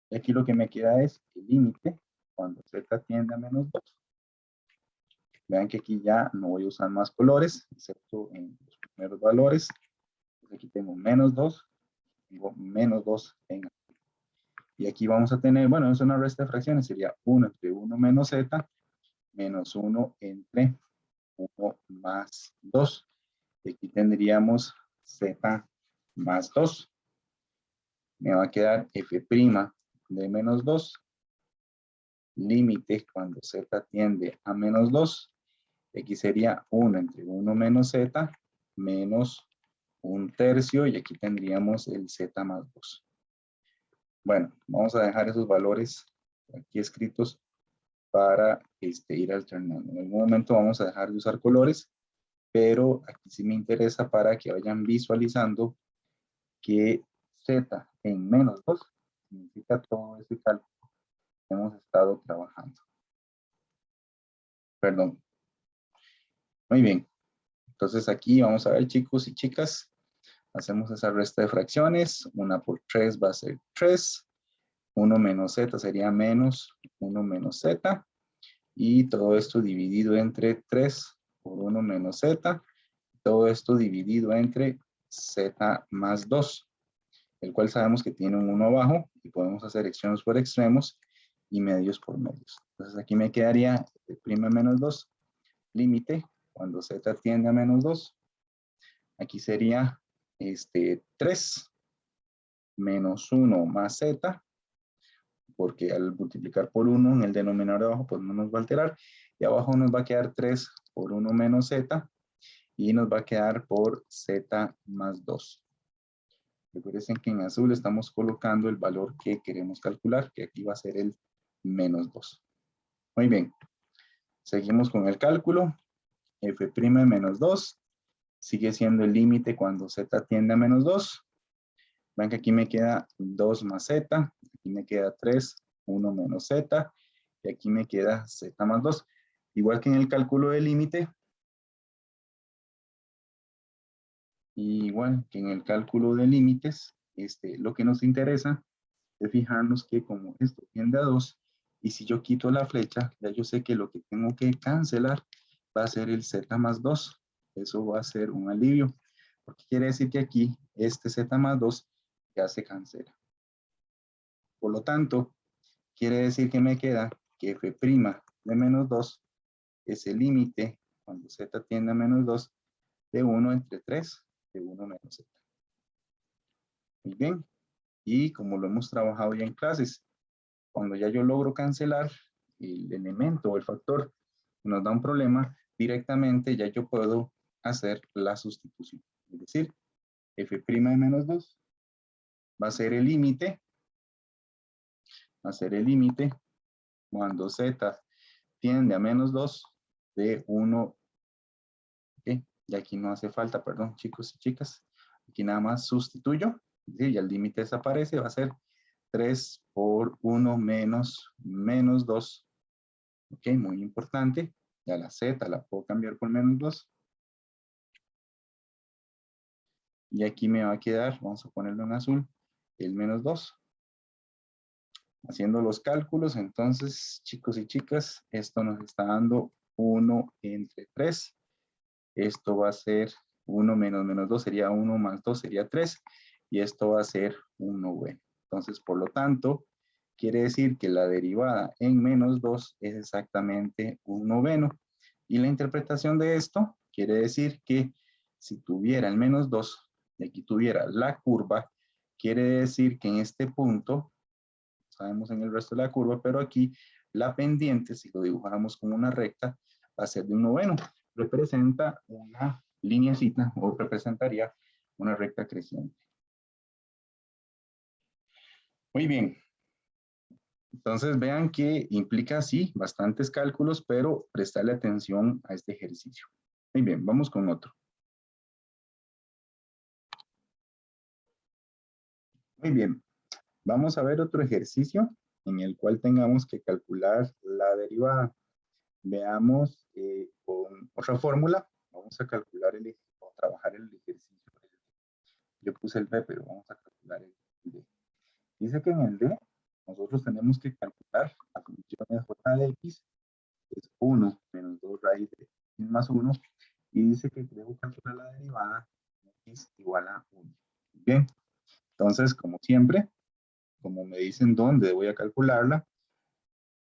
Y aquí lo que me queda es el límite cuando z tiende a menos 2. Vean que aquí ya no voy a usar más colores, excepto en los primeros valores. Entonces aquí tengo menos 2, tengo menos 2 en azul. Y aquí vamos a tener, bueno, es una resta de fracciones, sería 1 entre 1 menos z, menos 1 entre 1 más 2. Y aquí tendríamos z más 2. Me va a quedar f' de menos 2. Límite cuando z tiende a menos 2. Aquí sería 1 entre 1 menos z menos 1/3. Y aquí tendríamos el z más 2. Bueno, vamos a dejar esos valores aquí escritos para ir alternando. En algún momento vamos a dejar de usar colores, pero aquí sí me interesa para que vayan visualizando que z en menos 2 significa todo ese cálculo que hemos estado trabajando. Perdón. Muy bien. Entonces aquí vamos a ver, chicos y chicas, hacemos esa resta de fracciones. 1 por 3 va a ser 3. 1 menos z sería menos 1 menos z. Y todo esto dividido entre 3 por 1 menos z. Todo esto dividido entre z más 2, el cual sabemos que tiene un 1 abajo y podemos hacer extremos por extremos y medios por medios. Entonces aquí me quedaría f' menos 2, límite cuando z tiende a menos 2. Aquí sería 3 menos 1 más z, porque al multiplicar por 1 en el denominador de abajo, pues no nos va a alterar. Y abajo nos va a quedar 3 por 1 menos z, y nos va a quedar por z más 2. Recuerden que en azul estamos colocando el valor que queremos calcular, que aquí va a ser el menos 2. Muy bien. Seguimos con el cálculo. f' de menos 2 sigue siendo el límite cuando z tiende a menos 2. Ven que aquí me queda 2 más z, aquí me queda 3, 1 menos z, y aquí me queda z más 2. Igual que en el cálculo del límite, igual que en el cálculo de límites, lo que nos interesa es fijarnos que como esto tiende a 2, y si yo quito la flecha, ya yo sé que lo que tengo que cancelar va a ser el z más 2. Eso va a ser un alivio, porque quiere decir que aquí este z más 2 ya se cancela. Por lo tanto, quiere decir que me queda que f' de menos 2 es el límite cuando z tiende a menos 2 de 1 entre 3 de 1 menos z. Muy bien. Y como lo hemos trabajado ya en clases, cuando ya yo logro cancelar el elemento o el factor que nos da un problema, directamente ya yo puedo hacer la sustitución. Es decir, f' de menos 2 va a ser el límite, cuando z tiende a menos 2 de 1. ¿Okay? Y aquí no hace falta, perdón, chicos y chicas. Aquí nada más sustituyo. ¿Sí? Y el límite desaparece, va a ser 3 por 1 menos 2. Ok, muy importante. Ya la z la puedo cambiar por menos 2. Y aquí me va a quedar, vamos a ponerlo en azul, el menos 2. Haciendo los cálculos, entonces, chicos y chicas, esto nos está dando 1 entre 3. Esto va a ser 1 menos 2, sería 1 más 2, sería 3. Y esto va a ser 1 noveno. Entonces, por lo tanto, quiere decir que la derivada en menos 2 es exactamente 1 noveno. Y la interpretación de esto quiere decir que si tuviera el menos 2 y aquí tuviera la curva, quiere decir que en este punto, sabemos en el resto de la curva, pero aquí la pendiente, si lo dibujáramos como una recta, va a ser de 1 noveno. Representa una lineacita o representaría una recta creciente. Muy bien. Entonces vean que implica, sí, bastantes cálculos, pero prestarle atención a este ejercicio. Muy bien, vamos con otro. Muy bien, vamos a ver otro ejercicio en el cual tengamos que calcular la derivada. Veamos con otra fórmula. Vamos a calcular o trabajar el ejercicio. Yo puse el B, pero vamos a calcular el D. Dice que en el D nosotros tenemos que calcular la función de j de x, que es 1 menos 2 raíz de x más 1, y dice que debo calcular la derivada de x igual a 1. Bien, entonces, como siempre, como me dicen dónde voy a calcularla,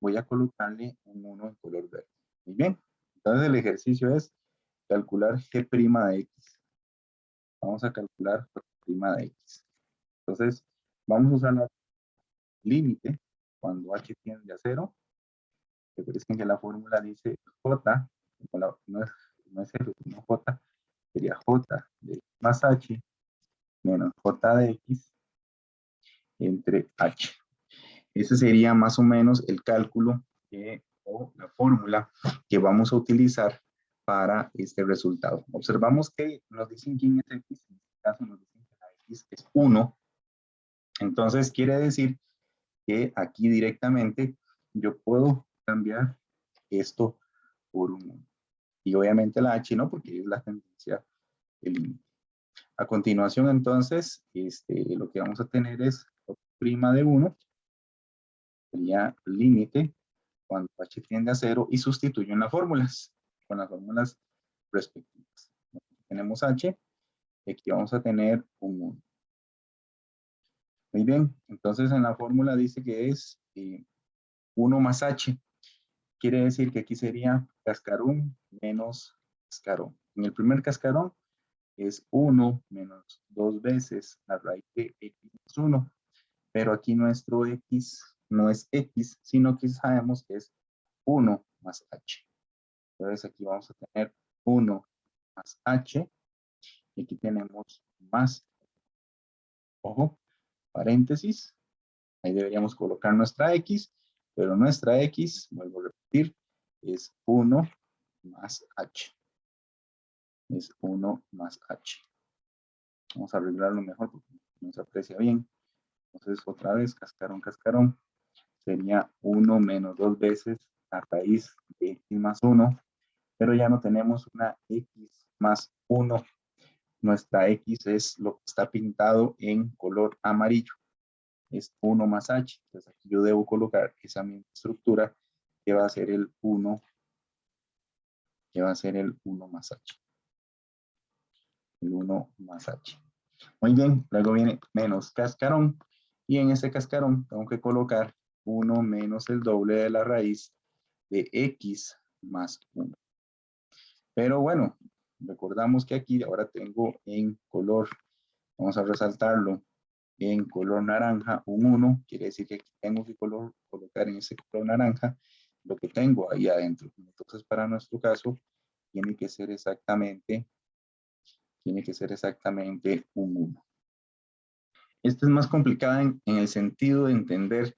voy a colocarle un 1 en color verde. Muy bien, entonces el ejercicio es calcular g' de x. Vamos a calcular g' de x. Entonces, vamos a usar la límite cuando h tiende a 0. Recuerden que la fórmula dice j, no es 0, sino j, sería j de x más h menos j de x entre h. Ese sería más o menos el cálculo o la fórmula que vamos a utilizar para este resultado. Observamos que nos dicen quién es x, en este caso nos dicen que la x es 1. Entonces quiere decir que aquí directamente yo puedo cambiar esto por un 1. Y obviamente la h no, porque es la tendencia del límite. A continuación, entonces, lo que vamos a tener es prima de 1, sería límite cuando h tiende a 0 y sustituyo en las fórmulas, con las fórmulas respectivas. Tenemos h, y aquí vamos a tener un 1. Muy bien, entonces en la fórmula dice que es 1 más h. Quiere decir que aquí sería cascarón menos cascarón. En el primer cascarón es 1 menos 2 veces la raíz de x más 1. Pero aquí nuestro x no es x, sino que sabemos que es 1 más h. Entonces aquí vamos a tener 1 más h. Y aquí tenemos más, ojo, paréntesis. Ahí deberíamos colocar nuestra x, pero nuestra x, vuelvo a repetir, es 1 más h. Es 1 más h. Vamos a arreglarlo mejor porque no se aprecia bien. Entonces, otra vez, cascarón, cascarón. Sería 1 menos 2 veces la raíz de x más 1. Pero ya no tenemos una x más 1. Nuestra x es lo que está pintado en color amarillo. Es 1 más h. Entonces, aquí yo debo colocar esa misma estructura que va a ser el 1, que va a ser el 1 más h. El 1 más h. Muy bien, luego viene menos cascarón. Y en ese cascarón tengo que colocar 1 menos el doble de la raíz de x más 1. Pero bueno, recordamos que aquí ahora tengo en color, vamos a resaltarlo, en color naranja un 1. Quiere decir que aquí tengo que colocar en ese color naranja lo que tengo ahí adentro. Entonces, para nuestro caso, tiene que ser exactamente un 1. Esta es más complicada en el sentido de entender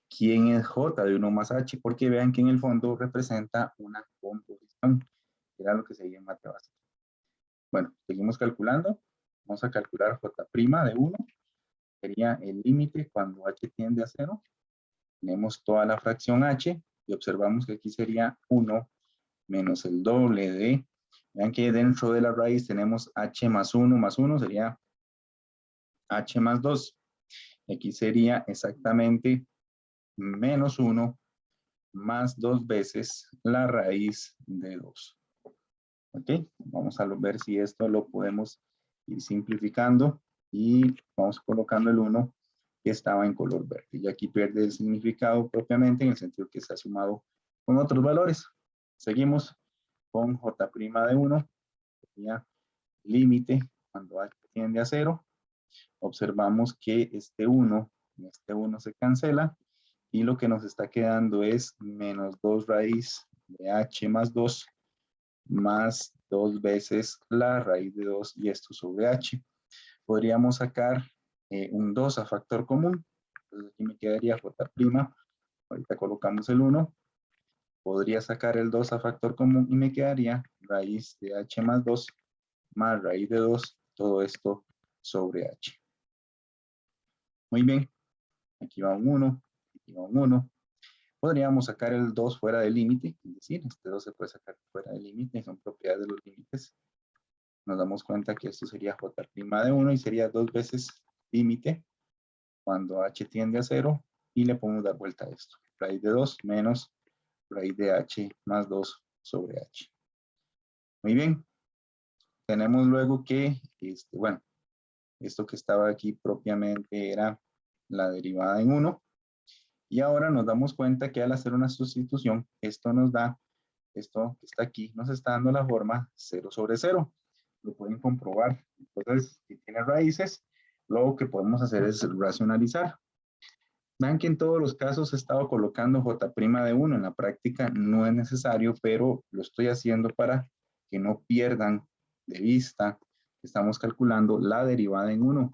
quién es J de 1 más H, porque vean que en el fondo representa una composición, que era lo que se veía en mate básica. Bueno, seguimos calculando. Vamos a calcular J' de 1. sería el límite cuando h tiende a 0. Tenemos toda la fracción h y observamos que aquí sería 1 menos el doble de, vean que dentro de la raíz tenemos h más 1 sería h más 2. Aquí sería exactamente menos 1 más 2 veces la raíz de 2. ¿Ok? Vamos a ver si esto lo podemos ir simplificando y vamos colocando el 1 que estaba en color verde. Y aquí pierde el significado propiamente en el sentido que está sumado con otros valores. Seguimos con j' de 1, sería límite cuando h tiende a 0. Observamos que este 1 se cancela y lo que nos está quedando es menos 2 raíz de h más 2 más 2 veces la raíz de 2 y esto sobre h. Podríamos sacar un 2 a factor común. Entonces aquí me quedaría j'. Ahorita colocamos el 1. Podría sacar el 2 a factor común y me quedaría raíz de h más 2 más raíz de 2, todo esto sobre h. Muy bien. Aquí va un 1, aquí va un 1. Podríamos sacar el 2 fuera del límite, es decir, este 2 se puede sacar fuera del límite, son propiedades de los límites. Nos damos cuenta que esto sería j' de 1 y sería 2 veces límite cuando h tiende a 0 y le podemos dar vuelta a esto. Raíz de 2 menos raíz de h más 2 sobre h. Muy bien. Tenemos luego que, bueno, esto que estaba aquí propiamente era la derivada en 1. Y ahora nos damos cuenta que al hacer una sustitución, esto nos da, esto que está aquí, nos está dando la forma 0 sobre 0. Lo pueden comprobar. Entonces, si tiene raíces, lo que podemos hacer es racionalizar. Vean que en todos los casos he estado colocando j' de 1. En la práctica no es necesario, pero lo estoy haciendo para que no pierdan de vista que estamos calculando la derivada en 1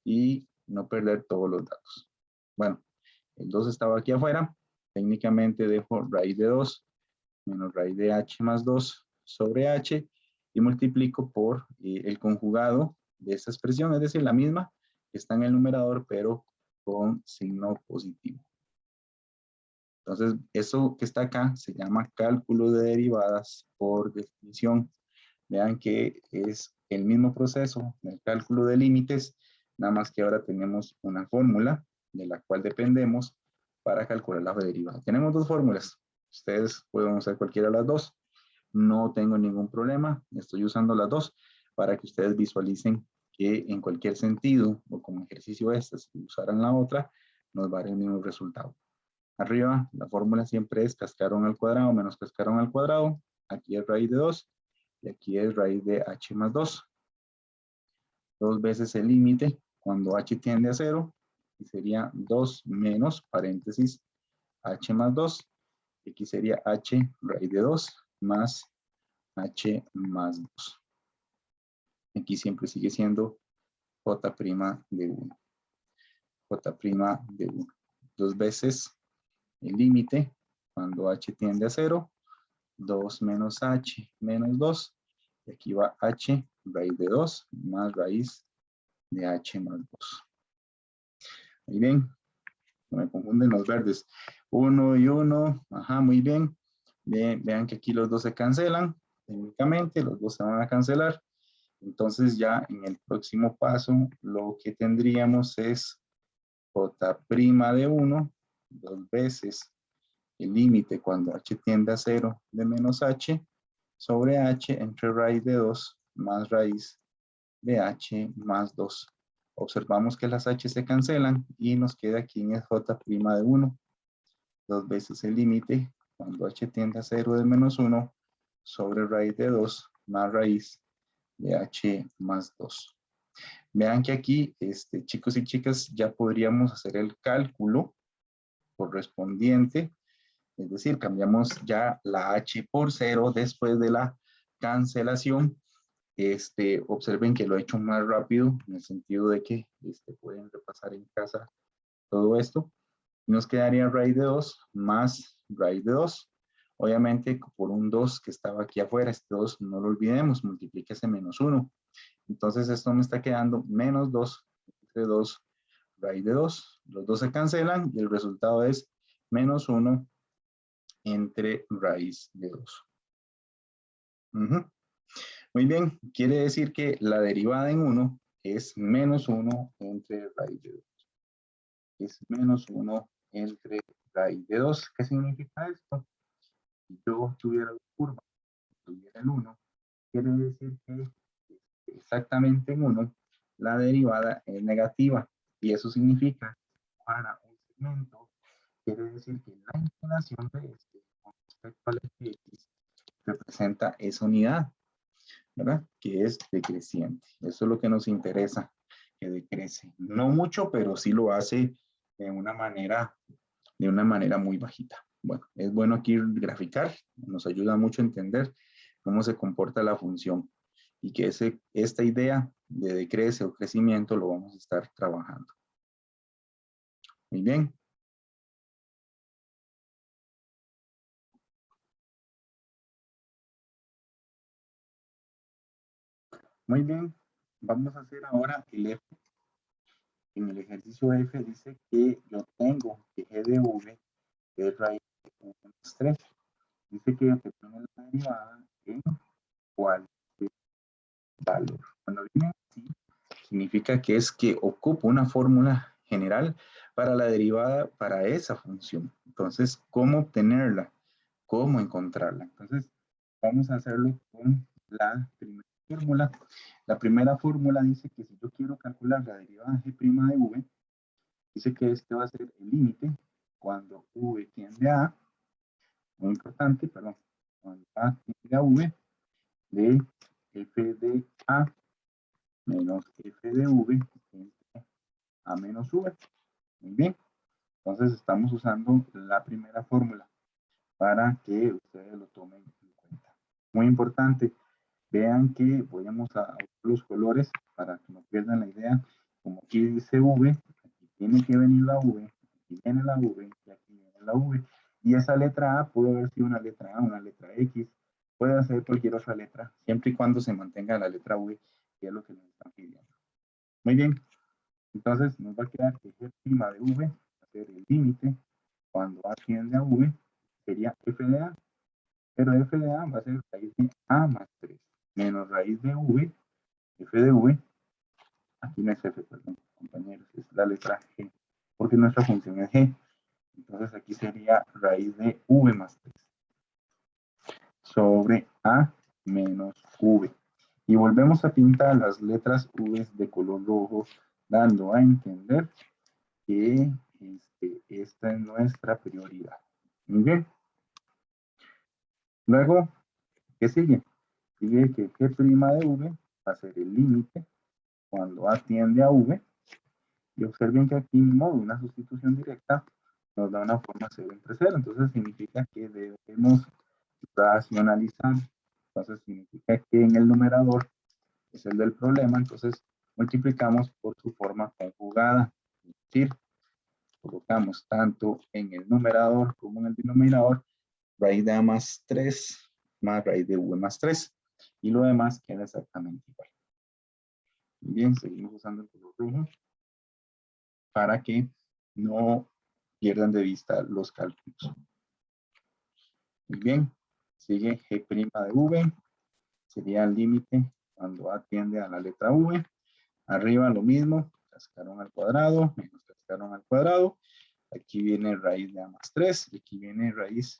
y no perder todos los datos. Bueno, el 2 estaba aquí afuera. Técnicamente dejo raíz de 2 menos raíz de h más 2 sobre h y multiplico por el conjugado de esta expresión, es decir, la misma que está en el numerador, pero con signo positivo. Entonces, eso que está acá se llama cálculo de derivadas por definición. Vean que es el mismo proceso del cálculo de límites, nada más que ahora tenemos una fórmula de la cual dependemos para calcular la derivada. Tenemos dos fórmulas. Ustedes pueden usar cualquiera de las dos. No tengo ningún problema. Estoy usando las dos para que ustedes visualicen que en cualquier sentido o como ejercicio si usaran la otra, nos va a dar el mismo resultado. Arriba, la fórmula siempre es cascarón al cuadrado menos cascarón al cuadrado. Aquí es raíz de 2 y aquí es raíz de h más 2. 2 veces el límite cuando h tiende a 0 y sería 2 menos paréntesis h más 2. Y aquí sería h raíz de 2 más h más 2. Aquí siempre sigue siendo j' de 1. J' de 1. 2 veces el límite cuando h tiende a 0. 2 menos h menos 2. Y aquí va h raíz de 2 más raíz de h más 2. Muy bien. No me confunden los verdes. 1 y 1. Ajá, muy bien. Vean que aquí los dos se cancelan. Técnicamente los dos se van a cancelar. Entonces ya en el próximo paso lo que tendríamos es j' de 1, 2 veces el límite cuando h tiende a 0 de menos h sobre h entre raíz de 2 más raíz de h más 2. Observamos que las h se cancelan y nos queda aquí en el j' de 1. 2 veces el límite cuando h tiende a 0 de menos 1 sobre raíz de 2 más raíz de h más 2. Vean que aquí, chicos y chicas, ya podríamos hacer el cálculo correspondiente. Es decir, cambiamos ya la h por 0 después de la cancelación. Observen que lo he hecho más rápido en el sentido de que pueden repasar en casa todo esto. Nos quedaría raíz de 2 más raíz de 2. Obviamente, por un 2 que estaba aquí afuera, este 2 no lo olvidemos, multiplíquese menos 1. Entonces, esto me está quedando menos 2 entre 2 raíz de 2. Los dos se cancelan y el resultado es menos 1 entre raíz de 2. Muy bien, quiere decir que la derivada en 1 es menos 1 entre raíz de 2. Es menos 1 entre raíz de 2. ¿Qué significa esto? Si yo tuviera la curva, tuviera el 1, quiere decir que exactamente en 1 la derivada es negativa. Y eso significa para un segmento, quiere decir que la inclinación de este con respecto al eje X representa esa unidad, ¿verdad? Que es decreciente. Eso es lo que nos interesa, que decrece. No mucho, pero sí lo hace de una manera muy bajita. Bueno, es bueno aquí graficar, nos ayuda mucho a entender cómo se comporta la función y que esta idea de decrece o crecimiento lo vamos a estar trabajando. Muy bien. Muy bien, vamos a hacer ahora el F. En el ejercicio F dice que yo tengo que G de V es raíz de V más 3. Dice que determine la derivada en cualquier valor. Cuando viene así, significa que es que ocupo una fórmula general para la derivada para esa función. Entonces, ¿cómo obtenerla? ¿Cómo encontrarla? Entonces, vamos a hacerlo con la primera fórmula. La primera fórmula dice que si yo quiero calcular la derivada g' de v, dice que este va a ser el límite cuando v tiende a, muy importante, perdón, cuando a tiende a v, de f de a menos f de v entre a menos v. Muy bien, entonces estamos usando la primera fórmula para que ustedes lo tomen en cuenta. Muy importante, vean que voy a usar los colores para que no pierdan la idea. Como aquí dice V, aquí tiene que venir la V, aquí viene la V y aquí viene la V. Y esa letra A puede haber sido una letra A, una letra X, puede ser cualquier otra letra, siempre y cuando se mantenga la letra V, que es lo que nos están pidiendo. Muy bien, entonces nos va a quedar que G' de V va a ser el límite cuando A tiende a V, sería f de A, pero f de A va a ser raíz de A más 3, menos raíz de V, f de V, aquí no es f, perdón, compañeros, es la letra G, porque nuestra función es G, entonces aquí sería raíz de V más 3, sobre A menos V. Y volvemos a pintar las letras V de color rojo, dando a entender que esta es nuestra prioridad. Muy bien. Luego, ¿qué sigue? Sigue que G' de V va a ser el límite cuando A tiende a V. Y observen que aquí, en modo una sustitución directa, nos da una forma 0 entre 0. Entonces significa que debemos racionalizar. Entonces significa que en el numerador es el del problema. Entonces multiplicamos por su forma conjugada. Es decir, colocamos tanto en el numerador como en el denominador raíz de A más 3 más raíz de V más 3. Y lo demás queda exactamente igual. Bien, seguimos usando el color rojo para que no pierdan de vista los cálculos. Muy bien, sigue G' de V, sería el límite cuando A tiende a la letra V. Arriba lo mismo, cascarón al cuadrado, menos cascarón al cuadrado. Aquí viene raíz de A más 3, y aquí viene raíz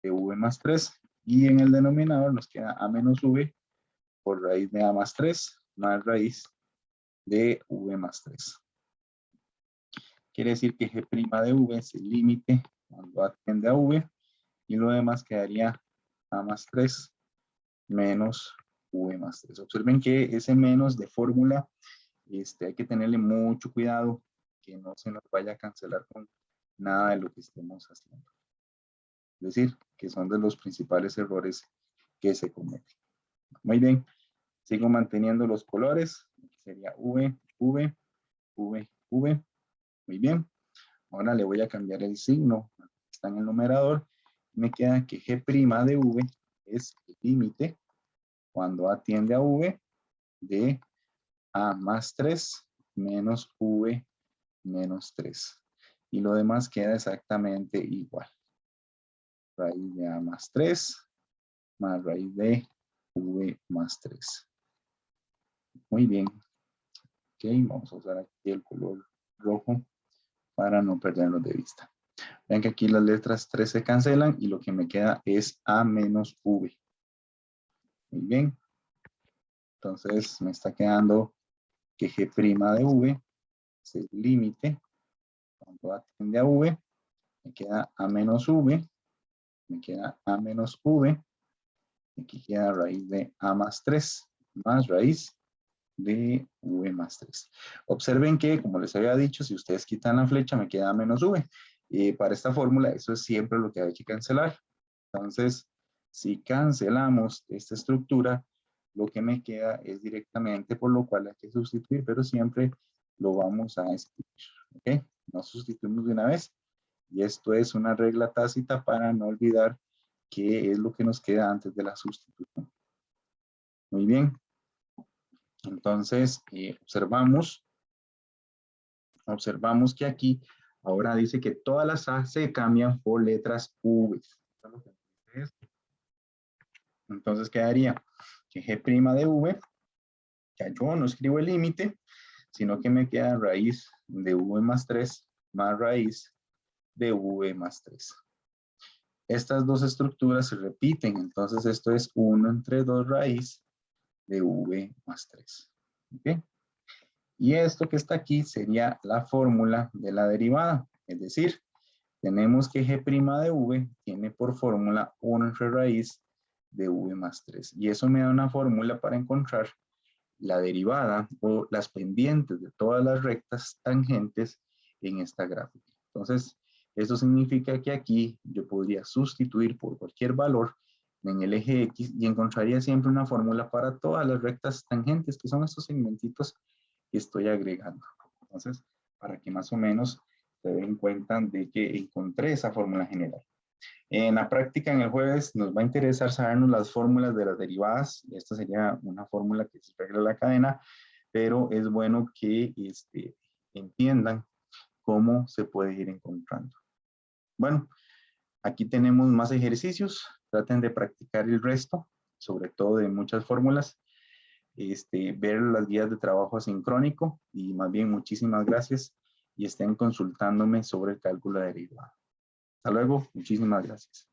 de V más 3. Y en el denominador nos queda A menos V por raíz de A más 3, más raíz de V más 3. Quiere decir que G' de V es el límite cuando A tiende a V, y lo demás quedaría A más 3 menos V más 3. Observen que ese menos de fórmula hay que tenerle mucho cuidado que no se nos vaya a cancelar con nada de lo que estemos haciendo. Es decir, que son de los principales errores que se cometen. Muy bien, sigo manteniendo los colores. Sería V, V, V, V. Muy bien. Ahora le voy a cambiar el signo. Está en el numerador. Me queda que G' de V es el límite cuando A tiende a V de A más 3 menos V menos 3. Y lo demás queda exactamente igual. Raíz de a más 3 más raíz de v más 3. Muy bien. Ok, vamos a usar aquí el color rojo para no perdernos de vista. Vean que aquí las letras 3 se cancelan y lo que me queda es a menos v. Muy bien. Entonces me está quedando que g' de v es el límite. Cuando a tiende a v, me queda a menos v, me queda a menos v, y aquí queda raíz de a más 3 más raíz de v más 3. Observen que, como les había dicho, si ustedes quitan la flecha, me queda menos v. Y para esta fórmula, eso es siempre lo que hay que cancelar. Entonces, si cancelamos esta estructura, lo que me queda es directamente, por lo cual hay que sustituir, pero siempre lo vamos a escribir. ¿Ok? No sustituimos de una vez. Y esto es una regla tácita para no olvidar qué es lo que nos queda antes de la sustitución. Muy bien. Entonces, observamos que aquí ahora dice que todas las A se cambian por letras V. Entonces quedaría que G' de V, ya yo no escribo el límite, sino que me queda raíz de V más 3 más raíz de V más 3. Estas dos estructuras se repiten, entonces esto es 1 entre 2 raíz de V más 3. ¿Ok? Y esto que está aquí sería la fórmula de la derivada. Es decir, tenemos que g' de v tiene por fórmula 1 entre raíz de v más 3. Y eso me da una fórmula para encontrar la derivada o las pendientes de todas las rectas tangentes en esta gráfica. Entonces, eso significa que aquí yo podría sustituir por cualquier valor en el eje X y encontraría siempre una fórmula para todas las rectas tangentes, que son estos segmentitos que estoy agregando. Entonces, para que más o menos se den cuenta de que encontré esa fórmula general. En la práctica, en el jueves, nos va a interesar sabernos las fórmulas de las derivadas. Esta sería una fórmula que se regla la cadena, pero es bueno que entiendan cómo se puede ir encontrando. Bueno, aquí tenemos más ejercicios. Traten de practicar el resto, sobre todo de muchas fórmulas. Ver las guías de trabajo asincrónico y más bien muchísimas gracias y estén consultándome sobre el cálculo de derivada. Hasta luego, muchísimas gracias.